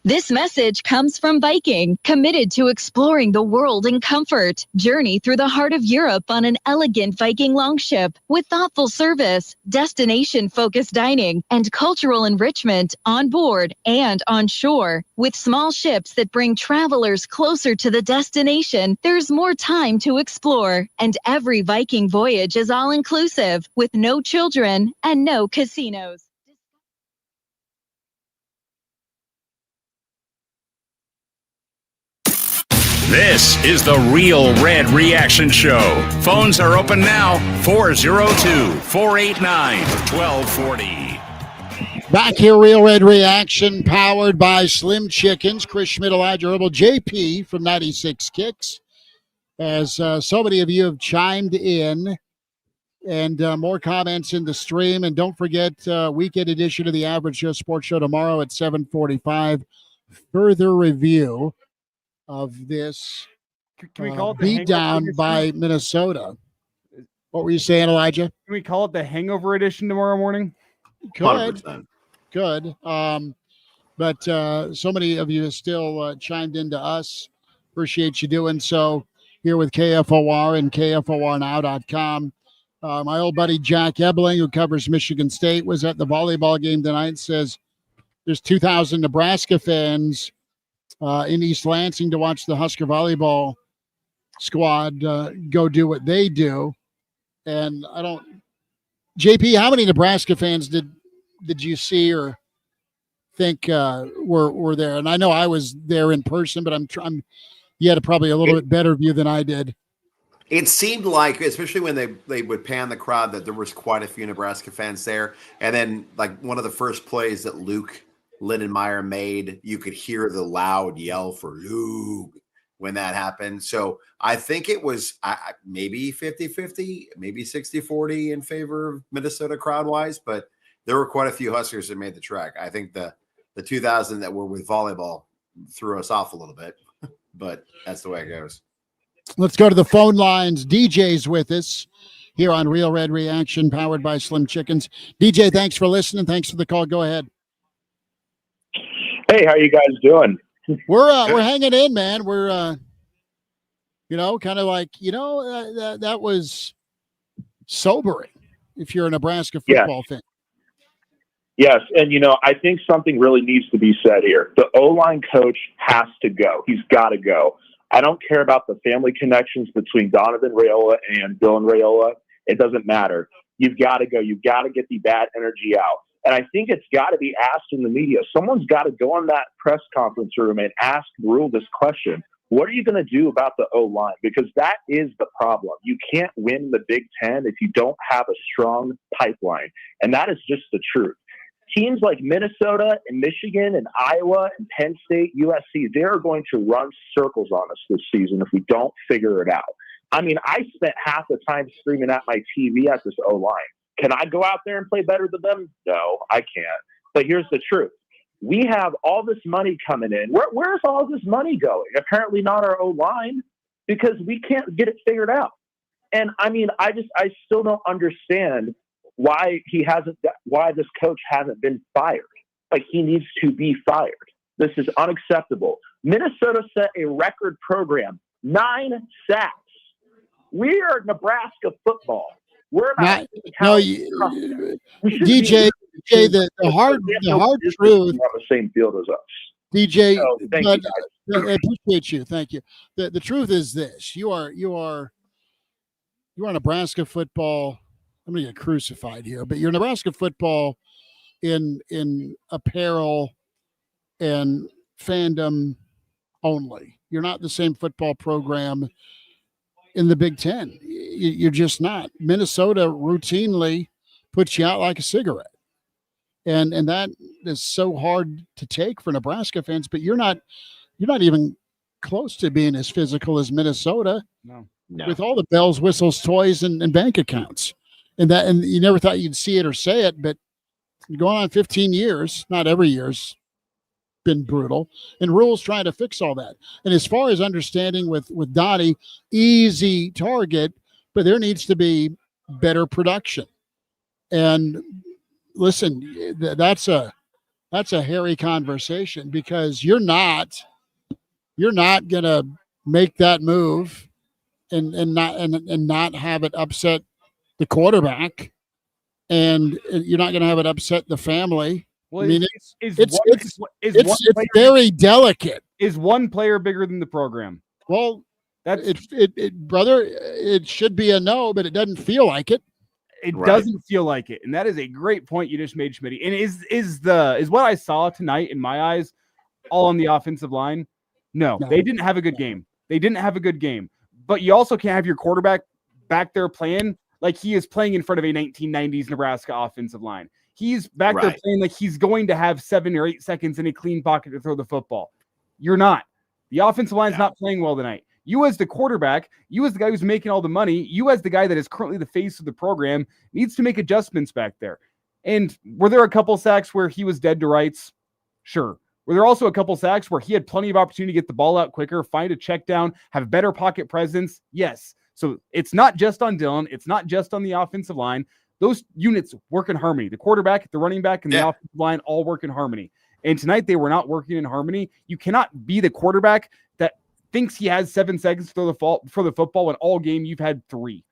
This message comes from Viking, committed to exploring the world in comfort. Journey through the heart of Europe on an elegant Viking longship with thoughtful service, destination-focused dining, and cultural enrichment on board and on shore. With small ships that bring travelers closer to the destination, there's more time to explore. And every Viking voyage is all-inclusive, with no children and no casinos. This is the Real Red Reaction Show. Phones are open now. 402-489-1240. Back here, Real Red Reaction, powered by Slim Chickens. Chris Schmidt, Elijah Herbel, JP from 96 Kicks. As so many of you have chimed in, and more comments in the stream. And don't forget, weekend edition of the Average Joe Sports Show tomorrow at 7:45. Further review of this Can we call it the beat hangover down edition? by Minnesota. What were you saying, Elijah? Can we call it the hangover edition tomorrow morning? Good. Good. But so many of you have still chimed into us. Appreciate you doing so here with KFOR and KFORnow.com. My old buddy Jack Ebling, who covers Michigan State, was at the volleyball game tonight, says there's 2,000 Nebraska fans in East Lansing to watch the Husker volleyball squad go do what they do. And I don't, JP, how many Nebraska fans did you see or think were there? And I know I was there in person, but you had probably a little bit better view than I did. It seemed like, especially when they would pan the crowd, that there was quite a few Nebraska fans there. And then, like, one of the first plays that Luke Lindenmeyer made, you could hear the loud yell for Luke when that happened. So I think it was maybe 50-50, maybe 60-40 in favor of Minnesota crowd-wise, but there were quite a few Huskers that made the trek. I think the 2,000 that were with volleyball threw us off a little bit, but that's the way it goes. Let's go to the phone lines. DJ's with us here on Real Red Reaction, powered by Slim Chickens. DJ, thanks for listening. Thanks for the call. Go ahead. Hey, how you guys doing? We're hanging in, man. We're kind of like, that was sobering if you're a Nebraska football fan. Yes, and I think something really needs to be said here. The O-line coach has to go. He's got to go. I don't care about the family connections between Donovan Rhule and Dylan Rhule. It doesn't matter. You've got to go. You've got to get the bad energy out. And I think it's got to be asked in the media. Someone's got to go in that press conference room and ask Rhule this question. What are you going to do about the O-line? Because that is the problem. You can't win the Big Ten if you don't have a strong pipeline. And that is just the truth. Teams like Minnesota and Michigan and Iowa and Penn State, USC, they're going to run circles on us this season if we don't figure it out. I mean, I spent half the time screaming at my TV at this O-line. Can I go out there and play better than them? No, I can't. But here's the truth. We have all this money coming in. Where's all this money going? Apparently not our O-line, because we can't get it figured out. And I mean, I still don't understand why this coach hasn't been fired. Like, he needs to be fired. This is unacceptable. Minnesota set a record program, 9 sacks. We are Nebraska football. We're not. DJ, the hard truth. On the same field as us. DJ, So, thank you guys. I appreciate you. Thank you. The truth is this: you are Nebraska football. I'm going to get crucified here, but you're Nebraska football in apparel and fandom only. You're not the same football program in the Big Ten. You're just not. Minnesota routinely puts you out like a cigarette. And that is so hard to take for Nebraska fans, but you're not even close to being as physical as Minnesota. No. With all the bells, whistles, toys, and bank accounts. and you never thought you'd see it or say it, but going on 15 years, not every year's been brutal, and Rhule's trying to fix all that. And as far as understanding with Donnie, easy target, but there needs to be better production. And listen, that's a hairy conversation, because you're not gonna make that move and not have it upset the quarterback, and you're not gonna have it upset the family. Well, I mean, it's very delicate. Is one player bigger than the program? Well, brother, it should be a no, but it doesn't feel like it. It doesn't feel like it, and that is a great point you just made, Schmidt. And is what I saw tonight in my eyes all on the offensive line? No, they didn't have a good game. But you also can't have your quarterback back there playing like he is playing in front of a 1990s Nebraska offensive line. He's back there playing like he's going to have 7 or 8 seconds in a clean pocket to throw the football. You're not. The offensive line's not playing well tonight. You as the quarterback, you as the guy who's making all the money, you as the guy that is currently the face of the program needs to make adjustments back there. And were there a couple sacks where he was dead to rights? Sure. Were there also a couple sacks where he had plenty of opportunity to get the ball out quicker, find a check down, have better pocket presence? Yes. So it's not just on Dylan. It's not just on the offensive line. Those units work in harmony. The quarterback, the running back, and the offensive line all work in harmony. And tonight they were not working in harmony. You cannot be the quarterback that thinks he has 7 seconds for the football when all game you've had 3.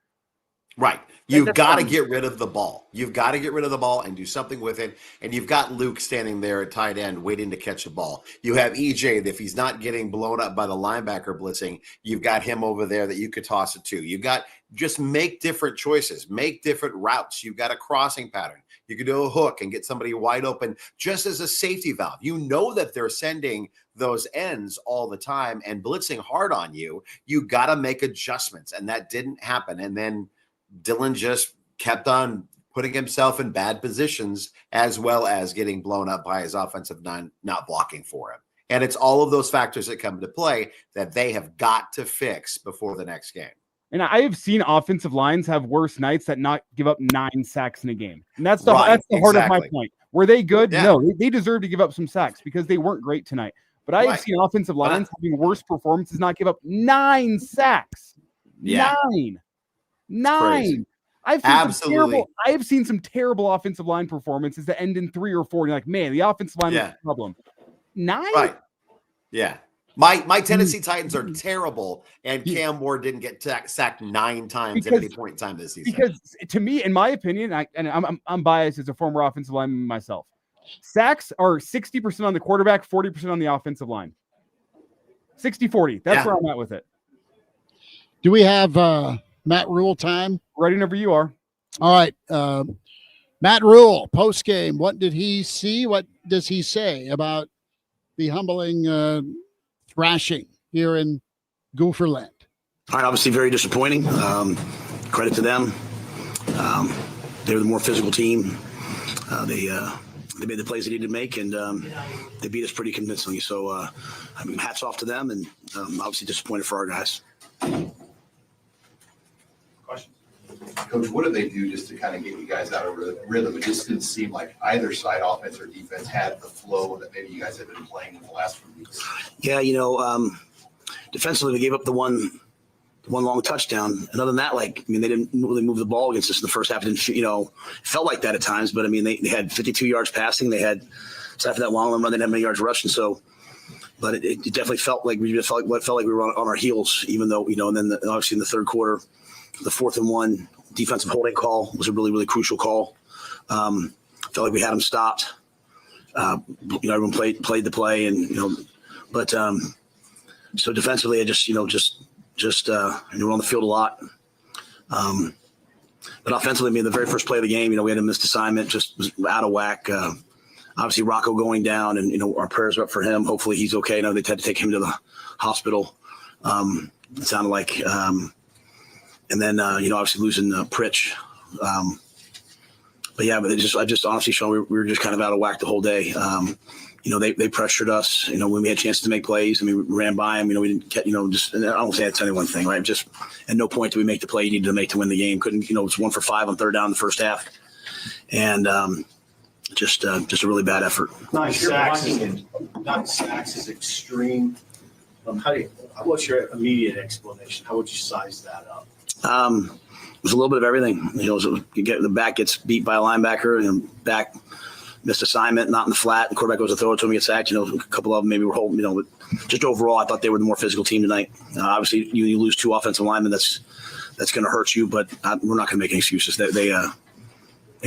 Right. You've got to get rid of the ball. You've got to get rid of the ball and do something with it. And you've got Luke standing there at tight end waiting to catch the ball. You have EJ that if he's not getting blown up by the linebacker blitzing, you've got him over there that you could toss it to. You've got just make different choices, make different routes. You've got a crossing pattern. You could do a hook and get somebody wide open just as a safety valve. You know that they're sending those ends all the time and blitzing hard on you. You got to make adjustments. And that didn't happen. And then Dylan just kept on putting himself in bad positions, as well as getting blown up by his offensive line not blocking for him. And it's all of those factors that come into play that they have got to fix before the next game. And I have seen offensive lines have worse nights that not give up 9 sacks in a game. And that's the heart of my point. Were they good? Yeah. No, they deserve to give up some sacks because they weren't great tonight. But I have seen offensive lines having worse performances not give up 9 sacks. Yeah. 9. I've seen some terrible offensive line performances that end in 3 or 4. And you're like, man, the offensive line was a problem. 9? Right. Yeah. My Tennessee Titans are terrible, and Cam Ward didn't get sacked 9 times at any point in time this season. Because to me, in my opinion, I'm biased as a former offensive lineman myself. Sacks are 60% on the quarterback, 40% on the offensive line. 60-40. That's where I'm at with it. Do we have Matt Rhule time? Ready whenever you are. All right. Matt Rhule, post game. What did he see? What does he say about the humbling thrashing here in Gooferland? All right, obviously very disappointing. Credit to them. They're the more physical team. They made the plays they needed to make, and they beat us pretty convincingly. So hats off to them, and obviously disappointed for our guys. Coach, what did they do just to kind of get you guys out of rhythm? It just didn't seem like either side, offense or defense, had the flow that maybe you guys have been playing in the last few weeks. Yeah, defensively we gave up the one long touchdown. And other than that, they didn't really move the ball against us in the first half. It didn't, felt like that at times. But they had 52 yards passing. They had, aside from that long run, they didn't have many yards rushing. So, but it definitely felt like we were on our heels, even though and then obviously in the third quarter, the 4th and 1 defensive holding call was a really, really crucial call. Felt like we had them stopped. Everyone played the play, and but so defensively, I just we're on the field a lot. But offensively, the very first play of the game, we had a missed assignment, just was out of whack. Obviously, Rocco going down, and our prayers are up for him. Hopefully, he's okay. They had to take him to the hospital. It sounded like. And then, obviously losing Pritch. But I just honestly, Sean, we were just kind of out of whack the whole day. they pressured us, when we had chances to make plays. I mean, we ran by them, we didn't get, just, and I don't say that's any one thing, right? Just at no point did we make the play you needed to make to win the game. Couldn't, it was 1 for 5 on third down in the first half. And just a really bad effort. 9 sacks is extreme. What's your immediate explanation? How would you size that up? It was a little bit of everything. The back gets beat by a linebacker, and back missed assignment, not in the flat. The quarterback goes to throw it to him, gets sacked. A couple of them maybe were holding. But just overall, I thought they were the more physical team tonight. Obviously, you lose 2 offensive linemen. That's going to hurt you, but we're not going to make any excuses. They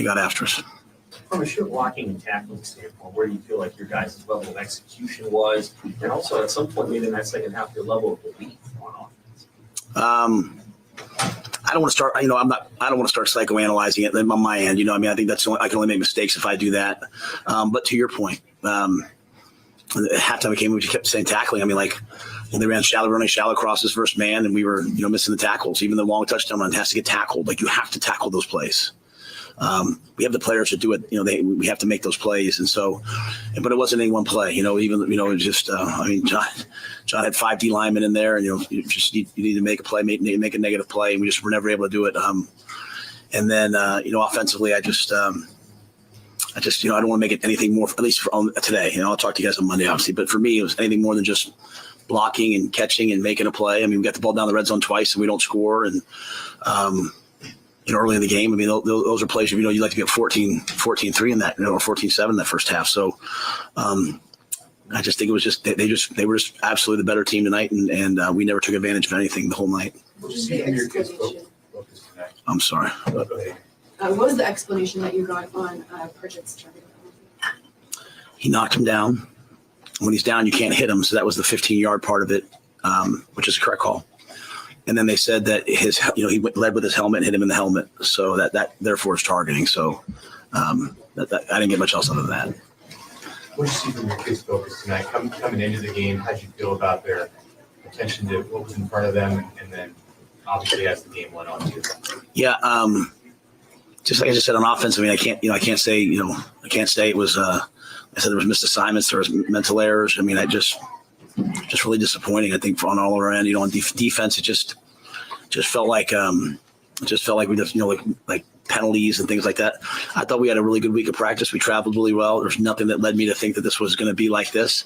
got after us. From a sheer blocking and tackling standpoint, where do you feel like your guys' level of execution was, and also at some point maybe in that second half, your level of belief on offense? I don't want to start. I don't want to start psychoanalyzing it on my end. I think I can only make mistakes if I do that. But to your point, at halftime game, we just kept saying tackling. They ran running shallow crosses versus man, and we were missing the tackles. Even the long touchdown run has to get tackled. You have to tackle those plays. We have the players to do it. We have to make those plays, and so. But it wasn't any one play. It just. John had 5 D linemen in there, and you need to make a play, make a negative play, and we just were never able to do it. And then offensively, I don't want to make it anything more. At least for today, I'll talk to you guys on Monday, obviously. But for me, it was anything more than just blocking and catching and making a play. We got the ball down the red zone twice, and we don't score, and. Early in the game, those are plays. You like to get 14-3 in that, or 14-7 in that first half. So, I just think it was just they were just absolutely the better team tonight, and we never took advantage of anything the whole night. I'm sorry. What was the explanation that you got on Pritchett's target? He knocked him down. When he's down, you can't hit him. So that was the 15-yard part of it, which is a correct call. And then they said that he led with his helmet and hit him in the helmet. So that therefore is targeting. So I didn't get much else other than that. What did you see from your kids' focus tonight? Coming into the game, how did you feel about their attention to what was in front of them, and then obviously as the game went on too? Yeah, just like I just said on offense. I can't say it was. I said there was missed assignments, there was mental errors. I just really disappointing. I think on all our end, on defense, it just felt like we just like penalties and things like that. I thought we had a really good week of practice. We traveled really well. There's nothing that led me to think that this was going to be like this,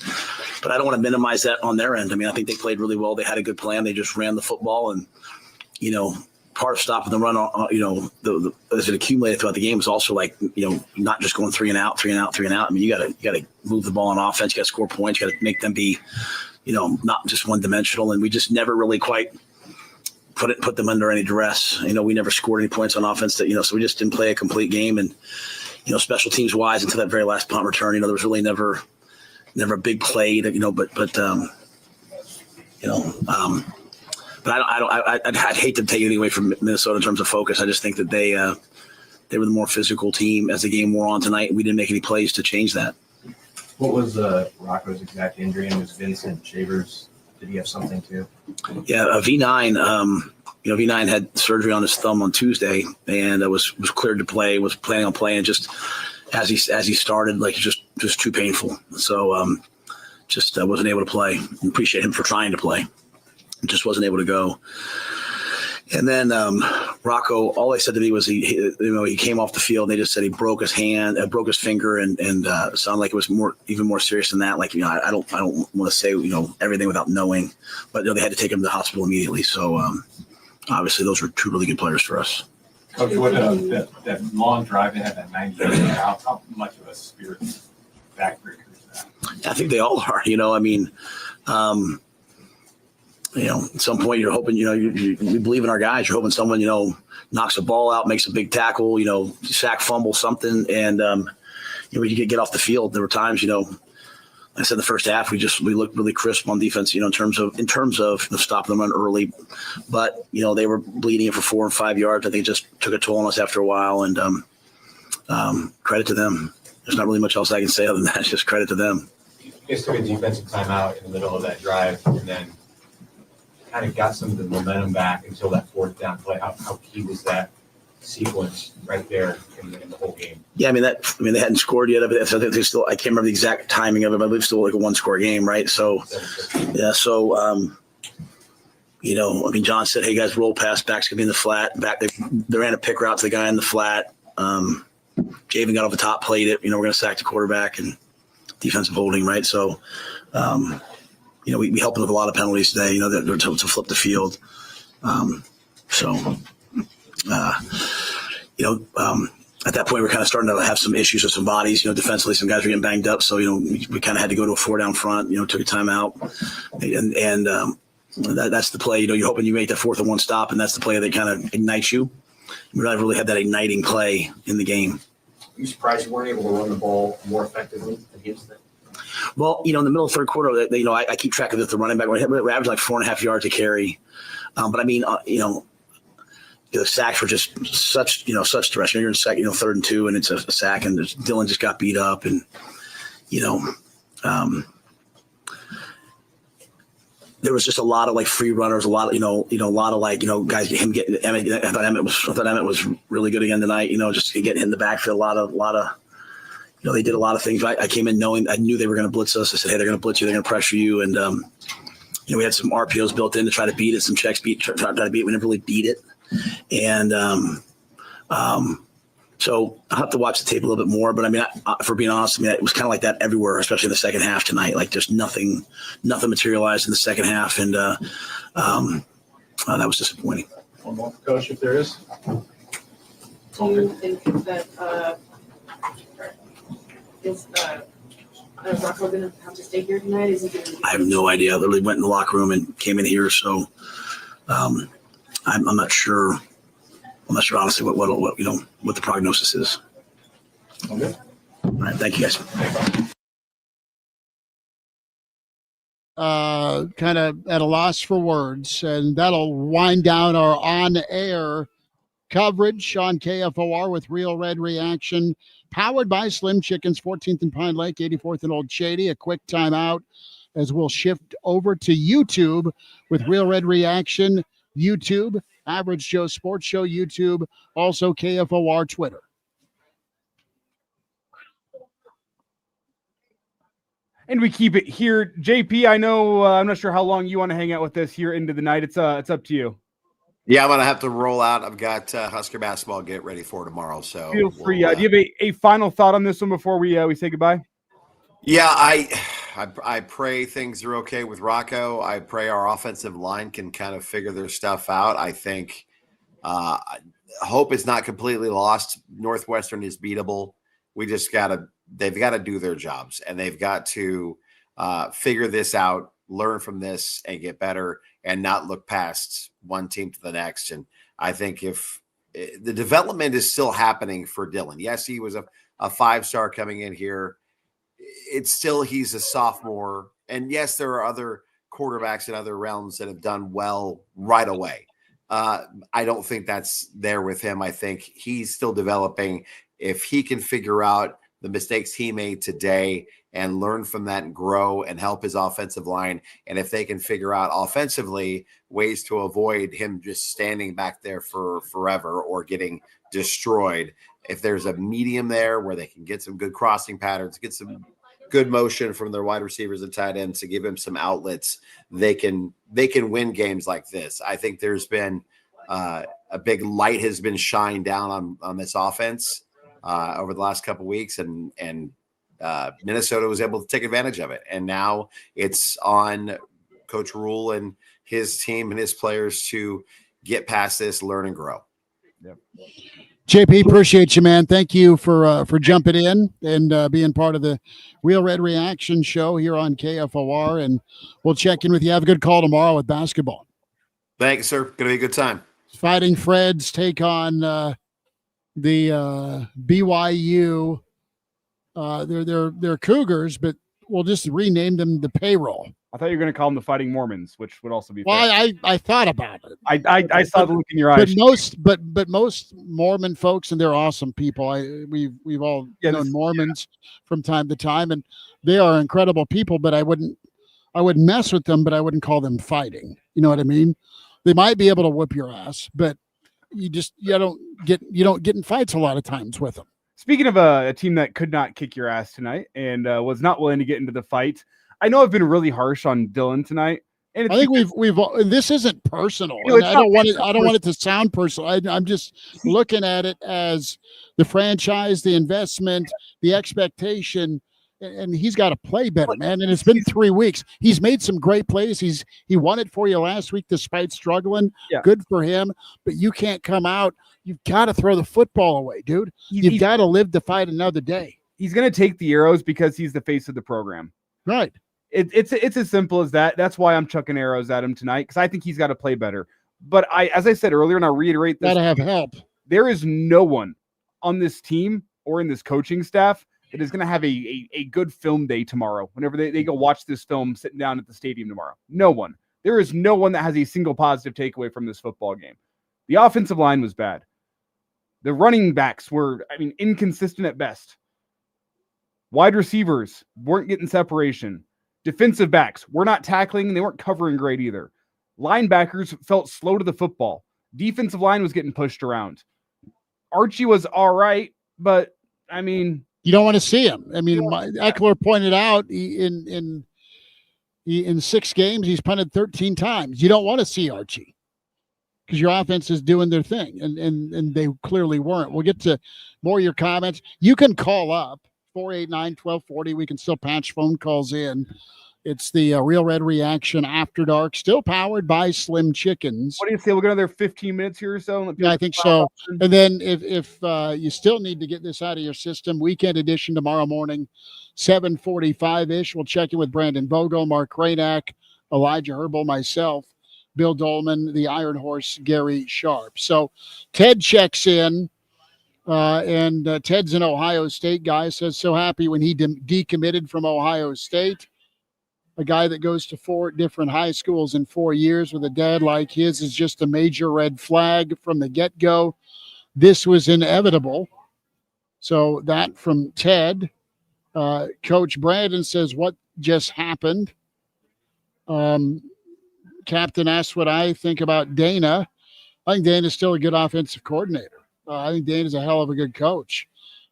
but I don't want to minimize that on their end. I think they played really well. They had a good plan. They just ran the football, and part of stopping the run, as it accumulated throughout the game was also not just going 3 and out. You got to move the ball on offense. You got to score points. You got to make them be, not just one dimensional. And we just never really quite put them under any duress. We never scored any points on offense so we just didn't play a complete game. And, special teams wise until that very last punt return, there was really never a big play but I'd hate to take anything away from Minnesota in terms of focus. I just think that they were the more physical team as the game wore on tonight. We didn't make any plays to change that. What was Rocco's exact injury? And was Vincent Shavers, did he have something too? Yeah, V9. V9 had surgery on his thumb on Tuesday, and was cleared to play. Was planning on playing. Just as he started, just too painful. So wasn't able to play. Appreciate him for trying to play. Just wasn't able to go. And then Rocco, all they said to me was he came off the field. And they just said he broke his hand, broke his finger, and sounded like it was even more serious than that. I don't want to say everything without knowing, but they had to take him to the hospital immediately. So obviously those were 2 really good players for us. Coach, what that long drive they had, that 90 minutes, how much of a spirit backbreaker is that? I think they all are. At some point you're hoping, you believe in our guys. You're hoping someone, knocks a ball out, makes a big tackle, sack, fumble, something. And, when you get off the field, there were times, I said the first half, we looked really crisp on defense, in terms of stopping them run early, but, they were bleeding it for 4 and 5 yards. I think it just took a toll on us after a while, and credit to them. There's not really much else I can say other than that. It's just credit to them. You guys took a defensive timeout in the middle of that drive, and then kind of got some of the momentum back until that 4th down play. How key was that sequence right there in the whole game. Yeah, I mean they hadn't scored yet. So I think they still. I can't remember the exact timing of it, but I believe it's still like a 1-score game, right? So, yeah. So, John said, "Hey guys, roll pass. Back's gonna be in the flat. Back. They ran a pick route to the guy in the flat. Javen got off the top, played it. We're gonna sack the quarterback and defensive holding, right? So, we helped with a lot of penalties today. To flip the field. At that point, we're kind of starting to have some issues with some bodies. Defensively, some guys were getting banged up. So, we kind of had to go to a 4-down front, took a timeout. And that's the play. You're hoping you make that 4th and 1 stop, and that's the play that kind of ignites you. We really had that igniting play in the game. Are you surprised you weren't able to run the ball more effectively against them? Well, in the middle of the third quarter, I keep track of the running back. We're averaging like 4.5 yards a carry. But I mean, the sacks were just such direction. You're in 3rd and 2, and it's a sack, and Dylan just got beat up, and there was just a lot of like free runners, a lot of guys. Him getting Emmett. I thought Emmett was really good again tonight. Just getting hit in the backfield. A lot of. They did a lot of things. I came in knowing I knew they were going to blitz us. I said, hey, they're going to blitz you. They're going to pressure you, and we had some RPOs built in to try to beat it. Some checks try to beat it. We never really beat it. And so I'll have to watch the tape a little bit more. But I mean, for being honest, it was kind of like that everywhere, especially in the second half tonight. Like just nothing materialized in the second half, and that was disappointing. One more, Coach, if there is. Do you think that is Rocco going to have to stay here tonight? Is he going to? I have no idea. I literally went in the locker room and came in here, so I'm not sure. I'm not sure honestly what the prognosis is. Okay. All right, thank you guys. Kind of at a loss for words, and that'll wind down our on-air coverage on KFOR with Real Red Reaction, powered by Slim Chickens, 14th and Pine Lake, 84th and Old Shady. A quick timeout as we'll shift over to YouTube with Real Red Reaction, YouTube, Average Joe Sports Show, YouTube, also KFOR Twitter. And we keep it here. JP, I know I'm not sure how long you want to hang out with us here into the night. It's up to you. Yeah, I'm going to have to roll out. I've got Husker basketball to get ready for tomorrow. So feel free. Do you have a final thought on this one before we say goodbye? Yeah, I pray things are okay with Rocco. I pray our offensive line can kind of figure their stuff out. I think hope is not completely lost. Northwestern is beatable. We just they've got to do their jobs, and they've got to figure this out, learn from this, and get better, and not look past one team to the next. And I think if the development is still happening for Dylan, yes, he was a 5-star coming in here. It's still, he's a sophomore. And yes, there are other quarterbacks in other realms that have done well right away. I don't think that's there with him. I think he's still developing. If he can figure out the mistakes he made today and learn from that and grow and help his offensive line, and if they can figure out offensively ways to avoid him just standing back there for forever or getting destroyed, if there's a medium there where they can get some good crossing patterns, get some good motion from their wide receivers and tight ends to give him some outlets, they can win games like this. I think there's been a big light has been shined down on this offense over the last couple of weeks, and Minnesota was able to take advantage of it. And now it's on Coach Rhule and his team and his players to get past this, learn and grow. Yep. JP, appreciate you, man. Thank you for jumping in and being part of the Real Red Reaction show here on KFOR. And we'll check in with you. Have a good call tomorrow with basketball. Thanks, sir. Going to be a good time. Fighting Freds take on the BYU. They're Cougars, but we'll just rename them the Payroll. I thought you were going to call them the Fighting Mormons, which would also be fair. Well, I thought about it. I saw the look in your eyes. But most Mormon folks, and they're awesome people. We've all known Mormons from time to time, and they are incredible people. But I wouldn't mess with them, but I wouldn't call them fighting. You know what I mean? They might be able to whoop your ass, but you don't get in fights a lot of times with them. Speaking of a team that could not kick your ass tonight and was not willing to get into the fight, I know I've been really harsh on Dylan tonight. And I think we've this isn't personal. You know, And I don't want it to sound personal. I'm just looking at it as the franchise, the investment, the expectation, and he's got to play better, man. And it's been 3 weeks. He's made some great plays. He won it for you last week despite struggling. Yeah. Good for him. But you can't come out. You've got to throw the football away, dude. You've got to live to fight another day. He's going to take the arrows because he's the face of the program. Right. It's as simple as that. That's why I'm chucking arrows at him tonight, because I think he's got to play better. But as I said earlier, and I'll reiterate this, got to have help. There is no one on this team or in this coaching staff that is going to have a good film day tomorrow whenever they go watch this film sitting down at the stadium tomorrow. No one. There is no one that has a single positive takeaway from this football game. The offensive line was bad. The running backs were, inconsistent at best. Wide receivers weren't getting separation. Defensive backs were not tackling, and they weren't covering great either. Linebackers felt slow to the football. Defensive line was getting pushed around. Archie was all right, but, you don't want to see him. Eckler pointed out in 6 games, he's punted 13 times. You don't want to see Archie because your offense is doing their thing, and they clearly weren't. We'll get to more of your comments. You can call up 489-1240. We can still patch phone calls in. It's the Real Red Reaction After Dark, still powered by Slim Chickens. What do you say? We'll get another 15 minutes here or so? Yeah, I think so. And then if you still need to get this out of your system, weekend edition tomorrow morning, 7:45-ish. We'll check in with Brandon Bogo, Mark Rainack, Elijah Herbel, myself, Bill Dolman, the Iron Horse, Gary Sharp. So Ted checks in. And Ted's an Ohio State guy, says so happy when he decommitted from Ohio State. A guy that goes to 4 different high schools in 4 years with a dad like his is just a major red flag from the get-go. This was inevitable. So that from Ted. Coach Brandon says, what just happened? Captain asks what I think about Dana. I think Dana's still a good offensive coordinator. I think Dana's a hell of a good coach.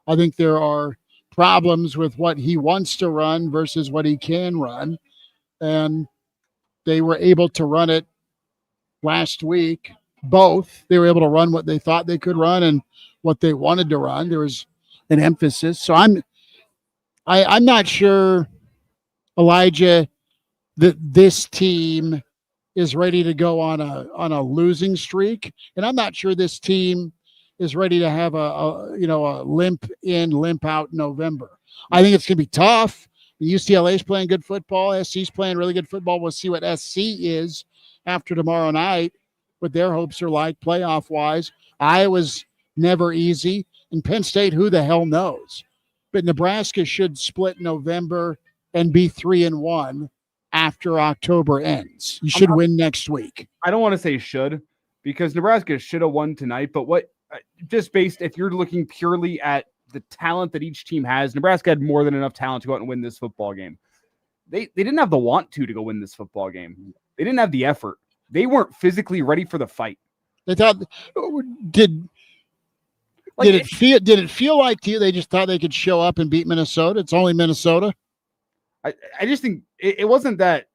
I think there are problems with what he wants to run versus what he can run. And they were able to run it last week. Both. They were able to run what they thought they could run and what they wanted to run. There was an emphasis. So I'm not sure, Elijah, that this team is ready to go on a losing streak. And I'm not sure this team is ready to have a limp in, limp out November. I think it's going to be tough. UCLA's playing good football. SC's playing really good football. We'll see what SC is after tomorrow night, what their hopes are like playoff-wise. Iowa's never easy. And Penn State, who the hell knows? But Nebraska should split November and be 3-1 after October ends. You should win next week. I don't want to say should, because Nebraska should have won tonight, but just based, if you're looking purely at the talent that each team has, Nebraska had more than enough talent to go out and win this football game. They didn't have the want to go win this football game. They didn't have the effort. They weren't physically ready for the fight. They thought, did it feel like to you they just thought they could show up and beat Minnesota? It's only Minnesota. I just think it wasn't that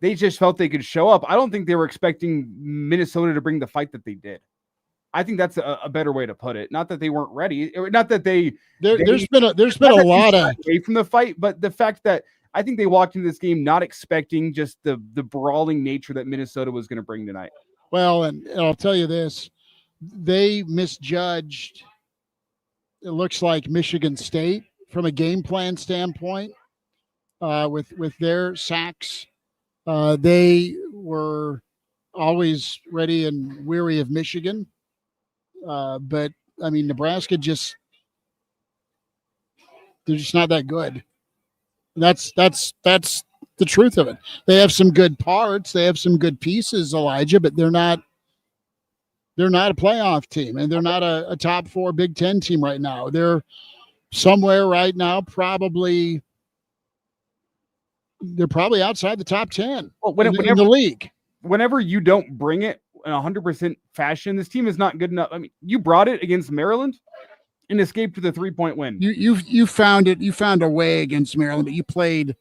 they just felt they could show up. I don't think they were expecting Minnesota to bring the fight that they did. I think that's a better way to put it. Not that they weren't ready, not that there's been a lot of away from the fight, but the fact that I think they walked into this game not expecting just the brawling nature that Minnesota was going to bring tonight. Well, and I'll tell you this, they misjudged, it looks like, Michigan State from a game plan standpoint with their sacks. They were always ready and weary of Michigan. But Nebraska they're just not that good. That's the truth of it. They have some good parts. They have some good pieces, Elijah, but they're not a playoff team, and they're not a top 4 Big Ten team right now. They're somewhere right now, they're probably outside the top 10 in the league. Whenever you don't bring it, in 100% fashion, this team is not good enough. I mean, you brought it against Maryland and escaped with a 3-point win. You found it. You found a way against Maryland, but you played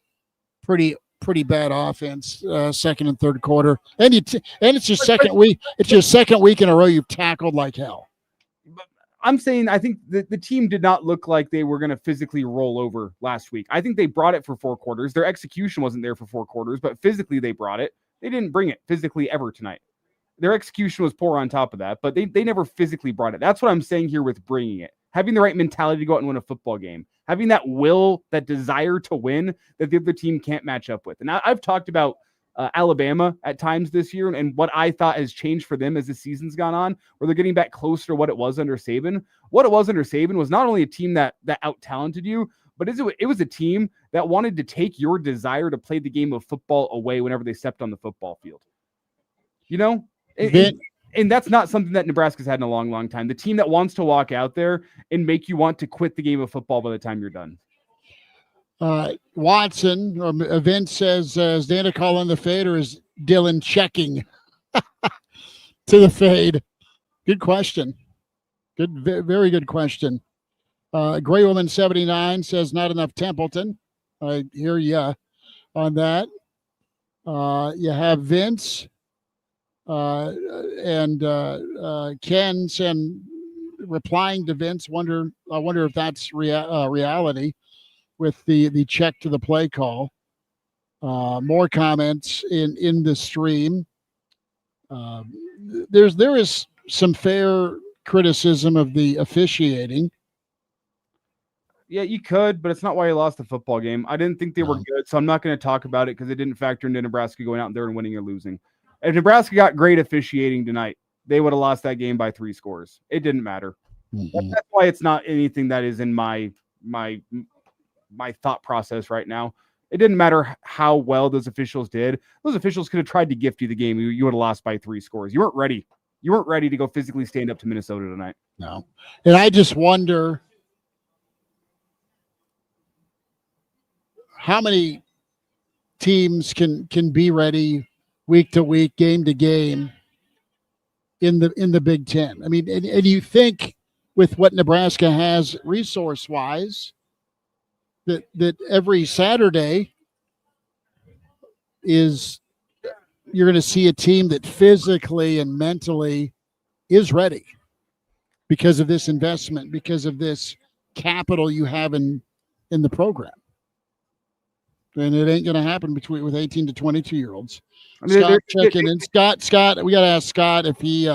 pretty bad offense second and third quarter, and it's your second week. It's your second week in a row you've tackled like hell. I'm saying I think the team did not look like they were going to physically roll over last week. I think they brought it for 4 quarters. Their execution wasn't there for 4 quarters, but physically they brought it. They didn't bring it physically ever tonight. Their execution was poor on top of that, but they never physically brought it. That's what I'm saying here with bringing it. Having the right mentality to go out and win a football game. Having that will, that desire to win that the other team can't match up with. And I've talked about Alabama at times this year and what I thought has changed for them as the season's gone on, where they're getting back closer to what it was under Saban. What it was under Saban was not only a team that out-talented you, but it was a team that wanted to take your desire to play the game of football away whenever they stepped on the football field. You know? And that's not something that Nebraska's had in a long, long time. The team that wants to walk out there and make you want to quit the game of football by the time you're done. Watson or Vince says, is Dana calling the fade or is Dylan checking to the fade? Good question. Very good question. Gray Woman 79 says not enough Templeton. I hear you on that. You have Vince and Ken replying to Vince. I wonder if that's reality. With the check to the play call. More comments in the stream. There is some fair criticism of the officiating. Yeah, you could, but it's not why you lost the football game. I didn't think they were good, so I'm not going to talk about it because it didn't factor into Nebraska going out there and winning or losing. If Nebraska got great officiating tonight, they would have lost that game by 3 scores. It didn't matter. Mm-hmm. That's why it's not anything that is in my thought process right now. It didn't matter how well those officials did. Those officials could have tried to gift you the game. You would have lost by 3 scores. You weren't ready. You weren't ready to go physically stand up to Minnesota tonight. No. And I just wonder how many teams can be ready week to week, game to game in the Big Ten. I mean, and you think with what Nebraska has resource-wise, that every Saturday you're going to see a team that physically and mentally is ready because of this investment, because of this capital you have in the program. And it ain't going to happen with 18 to 22-year-olds. Scott checking in. Scott, we got to ask Scott if he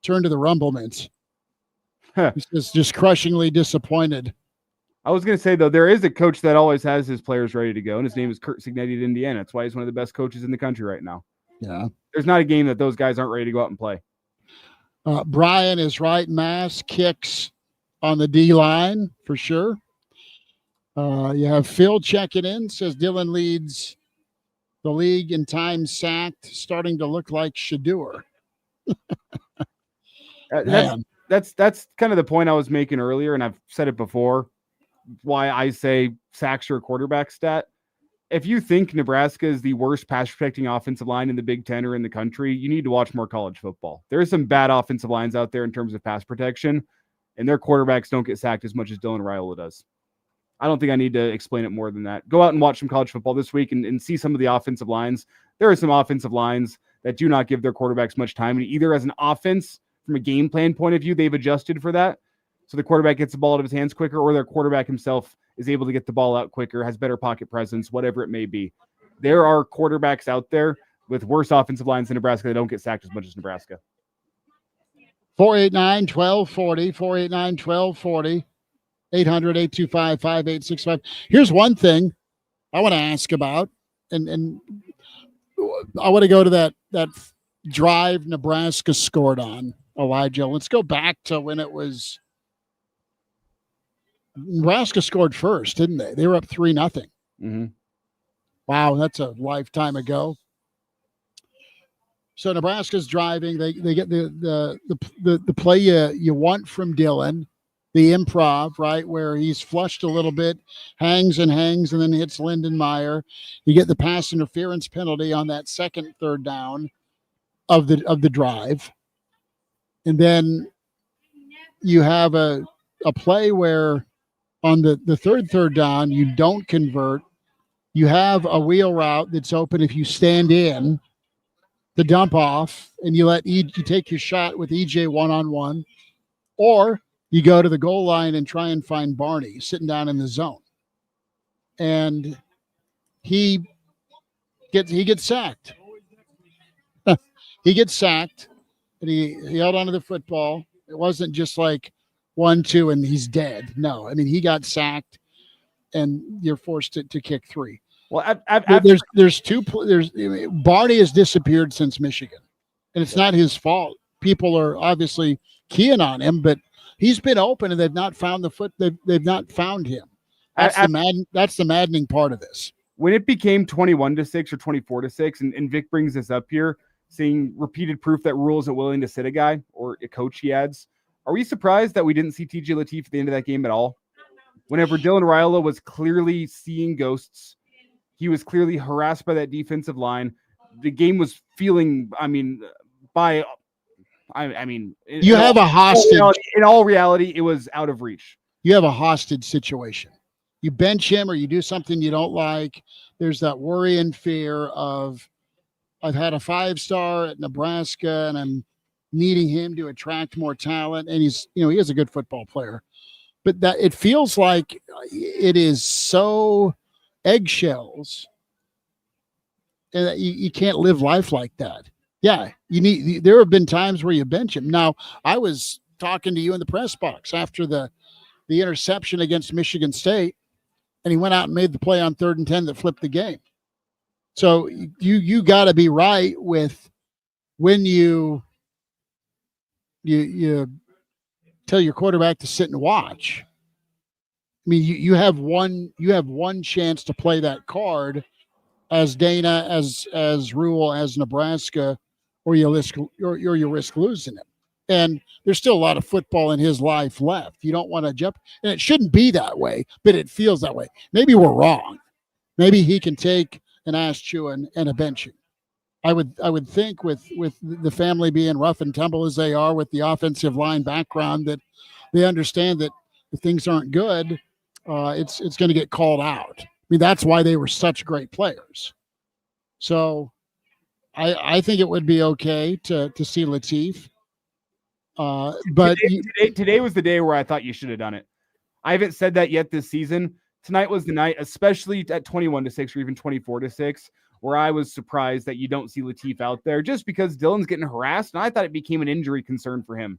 turned to the Rumble Mints. He's just crushingly disappointed. I was going to say, though, there is a coach that always has his players ready to go, and his name is Curt Cignetti at Indiana. That's why he's one of the best coaches in the country right now. Yeah. There's not a game that those guys aren't ready to go out and play. Brian is right. Mass kicks on the D-line for sure. You have Phil checking in, says Dylan leads the league in time sacked, starting to look like Shador. That's kind of the point I was making earlier, and I've said it before, why I say sacks are a quarterback stat. If you think Nebraska is the worst pass protecting offensive line in the Big Ten or in the country, you need to watch more college football. There are some bad offensive lines out there in terms of pass protection, and their quarterbacks don't get sacked as much as Dylan Rhule does. I don't think I need to explain it more than that. Go out and watch some college football this week and see some of the offensive lines. There are some offensive lines that do not give their quarterbacks much time. And either as an offense, from a game plan point of view, they've adjusted for that. So the quarterback gets the ball out of his hands quicker, or their quarterback himself is able to get the ball out quicker, has better pocket presence, whatever it may be. There are quarterbacks out there with worse offensive lines than Nebraska that don't get sacked as much as Nebraska. 489-1240, 489-1240, 800-825-5865. Here's one thing I want to ask about, and I want to go to that drive Nebraska scored on, Elijah. Let's go back to when it was Nebraska scored first, didn't they? They were up 3-0. Mm-hmm. Wow, that's a lifetime ago. So Nebraska's driving. They get the play you want from Dylan, the improv, right, where he's flushed a little bit, hangs, and then hits Lindenmeyer. You get the pass interference penalty on that second third down. of the drive, and then you have a play where on the third down you don't convert. You have a wheel route that's open if you stand in the dump off, and you you take your shot with EJ one-on-one, or you go to the goal line and try and find Barney sitting down in the zone, and he gets sacked. He gets sacked, and he held onto the football. It wasn't just like 1-2 and he's dead. No, I mean, he got sacked, and you're forced to kick 3. Well, there's Barney has disappeared since Michigan, and it's not his fault. People are obviously keying on him, but he's been open, and they've not found they've not found him. That's the maddening part of this. When it became 21-6 or 24-6, and Vic brings this up here, seeing repeated proof that Rhule isn't willing to sit a guy or a coach he adds, are we surprised that we didn't see TJ Lateef at the end of that game at all? Whenever Dylan Rhule was clearly seeing ghosts, he was clearly harassed by that defensive line. The game was feeling, you have a hostage. In all reality, it was out of reach. You have a hostage situation. You bench him or you do something you don't like. There's that worry and fear of, I've had a 5-star at Nebraska and I'm needing him to attract more talent. And he is a good football player, but that it feels like it is so eggshells, and that you can't live life like that. Yeah. There have been times where you bench him. Now, I was talking to you in the press box after the interception against Michigan State, and he went out and made the play on 3rd and 10 that flipped the game. So you got to be right with when you tell your quarterback to sit and watch. I mean, you have one chance to play that card as Dana, as Rhule, as Nebraska, or you risk losing it. And there's still a lot of football in his life left. You don't want to jump, and it shouldn't be that way, but it feels that way. Maybe we're wrong. Maybe he can take an ass chewing and a benching. I would think with the family being rough and tumble as they are, with the offensive line background, that they understand that if things aren't good, it's going to get called out. I mean, that's why they were such great players. So I think it would be okay to see Lateef. But today was the day where I thought you should have done it. I haven't said that yet this season. Tonight was the night, especially at 21-6 or even 24-6, where I was surprised that you don't see Lateef out there, just because Dylan's getting harassed, and I thought it became an injury concern for him.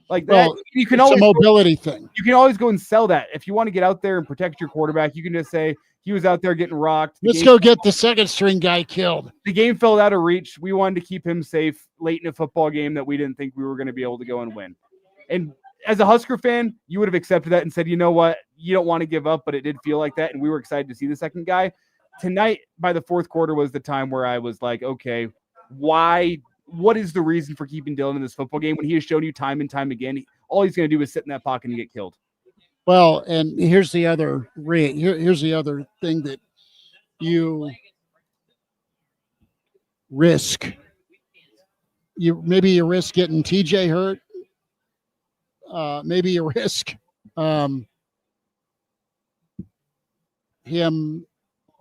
Like that, well, you can always a mobility thing. You can always go and sell that. If you want to get out there and protect your quarterback, you can just say he was out there getting rocked. Let's go get the second string guy killed. The game fell out of reach. We wanted to keep him safe late in a football game that we didn't think we were going to be able to go and win. And as a Husker fan, you would have accepted that and said, you know what, you don't want to give up, but it did feel like that, and we were excited to see the second guy. Tonight, by the fourth quarter, was the time where I was like, okay, what is the reason for keeping Dylan in this football game when he has shown you time and time again, all he's going to do is sit in that pocket and get killed? Well, and here's the other thing that you risk. Maybe you risk getting TJ hurt. Maybe you risk him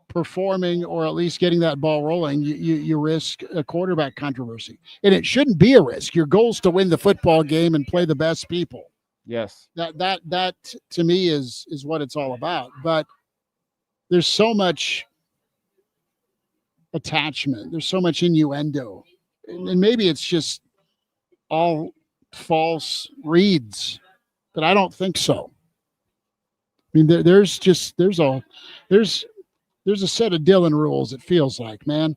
performing, or at least getting that ball rolling. You risk a quarterback controversy, and it shouldn't be a risk. Your goal is to win the football game and play the best people. Yes, that to me is what it's all about. But there's so much attachment. There's so much innuendo, and maybe it's just all false reads, but I don't think so. I mean, there's a set of Dylan rules. It feels like, man.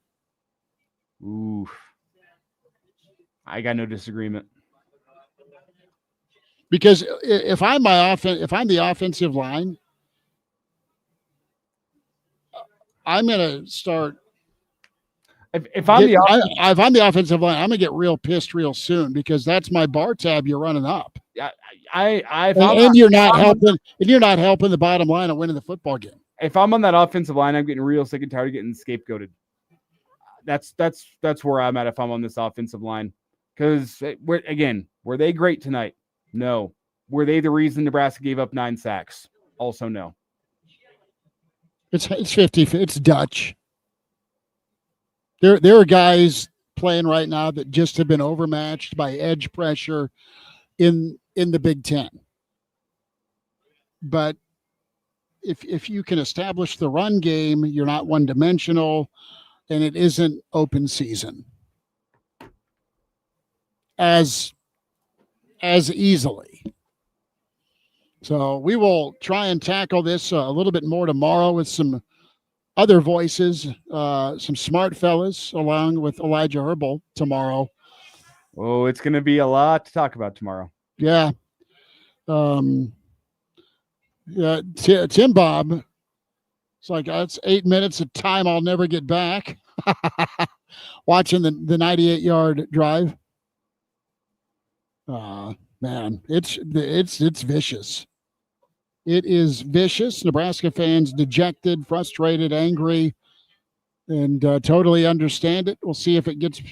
Ooh, I got no disagreement. Because if I'm the offensive line, I'm gonna start. If I'm the offensive line, I'm gonna get real pissed real soon, because that's my bar tab you're running up. You're not helping the bottom line of winning the football game. If I'm on that offensive line, I'm getting real sick and tired of getting scapegoated. That's where I'm at if I'm on this offensive line. Because, were they great tonight? No. Were they the reason Nebraska gave up 9 sacks? Also no. It's 50. It's Dutch. There are guys playing right now that just have been overmatched by edge pressure in the Big Ten. But if you can establish the run game, you're not one-dimensional, and it isn't open season as easily. So we will try and tackle this a little bit more tomorrow with some other voices, some smart fellas, along with Elijah Herbel tomorrow. Oh, it's going to be a lot to talk about tomorrow. Yeah. Tim Bob. It's like, that's 8 minutes of time I'll never get back. Watching the 98-yard drive. Man, it's vicious. It is vicious. Nebraska fans dejected, frustrated, angry, and totally understand it. We'll see if it gets a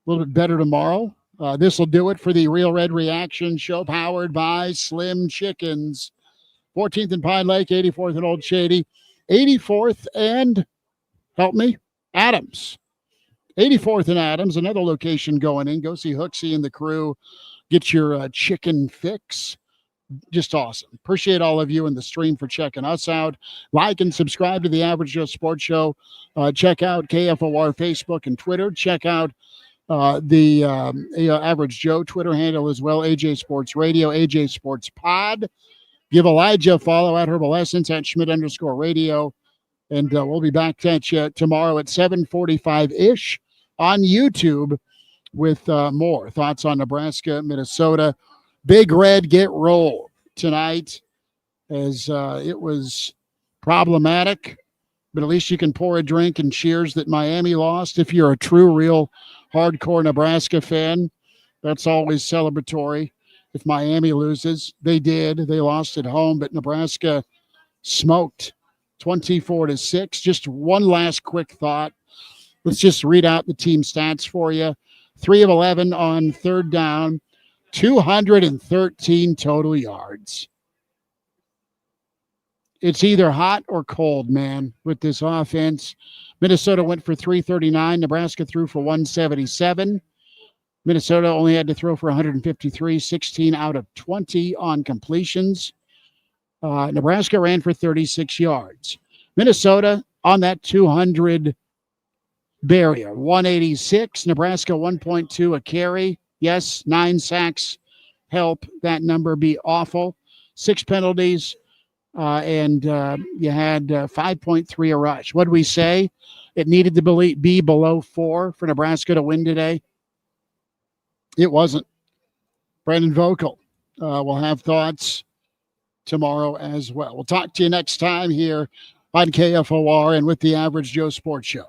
little bit better tomorrow. This will do it for the Real Red Reaction Show, powered by Slim Chickens. 14th and Pine Lake, 84th and Old Shady, 84th and, help me, Adams. 84th and Adams, another location going in. Go see Hooksy and the crew. Get your chicken fix. Just awesome. Appreciate all of you in the stream for checking us out. Like and subscribe to the Average Joe Sports Show. Check out KFOR Facebook and Twitter. Check out the Average Joe Twitter handle as well, AJ Sports Radio, AJ Sports Pod. Give Elijah a follow at Herbal Essence at Schmidt_radio. And we'll be back at you tomorrow at 7:45-ish on YouTube with more thoughts on Nebraska, Minnesota. Big Red get rolled tonight, as it was problematic, but at least you can pour a drink and cheers that Miami lost. If you're a true, real, hardcore Nebraska fan, that's always celebratory. If Miami loses, they did. They lost at home, but Nebraska smoked 24-6. Just one last quick thought. Let's just read out the team stats for you. 3 of 11 on third down. 213 total yards. It's either hot or cold, man, with this offense. Minnesota went for 339. Nebraska threw for 177. Minnesota only had to throw for 153, 16 out of 20 on completions. Nebraska ran for 36 yards. Minnesota on that 200 barrier, 186. Nebraska 1.2 a carry. Yes, 9 sacks help that number be awful. 6 penalties, and you had 5.3 a rush. What did we say? It needed to be below 4 for Nebraska to win today. It wasn't. Brandon Vogel will have thoughts tomorrow as well. We'll talk to you next time here on KFOR and with the Average Joe Sports Show.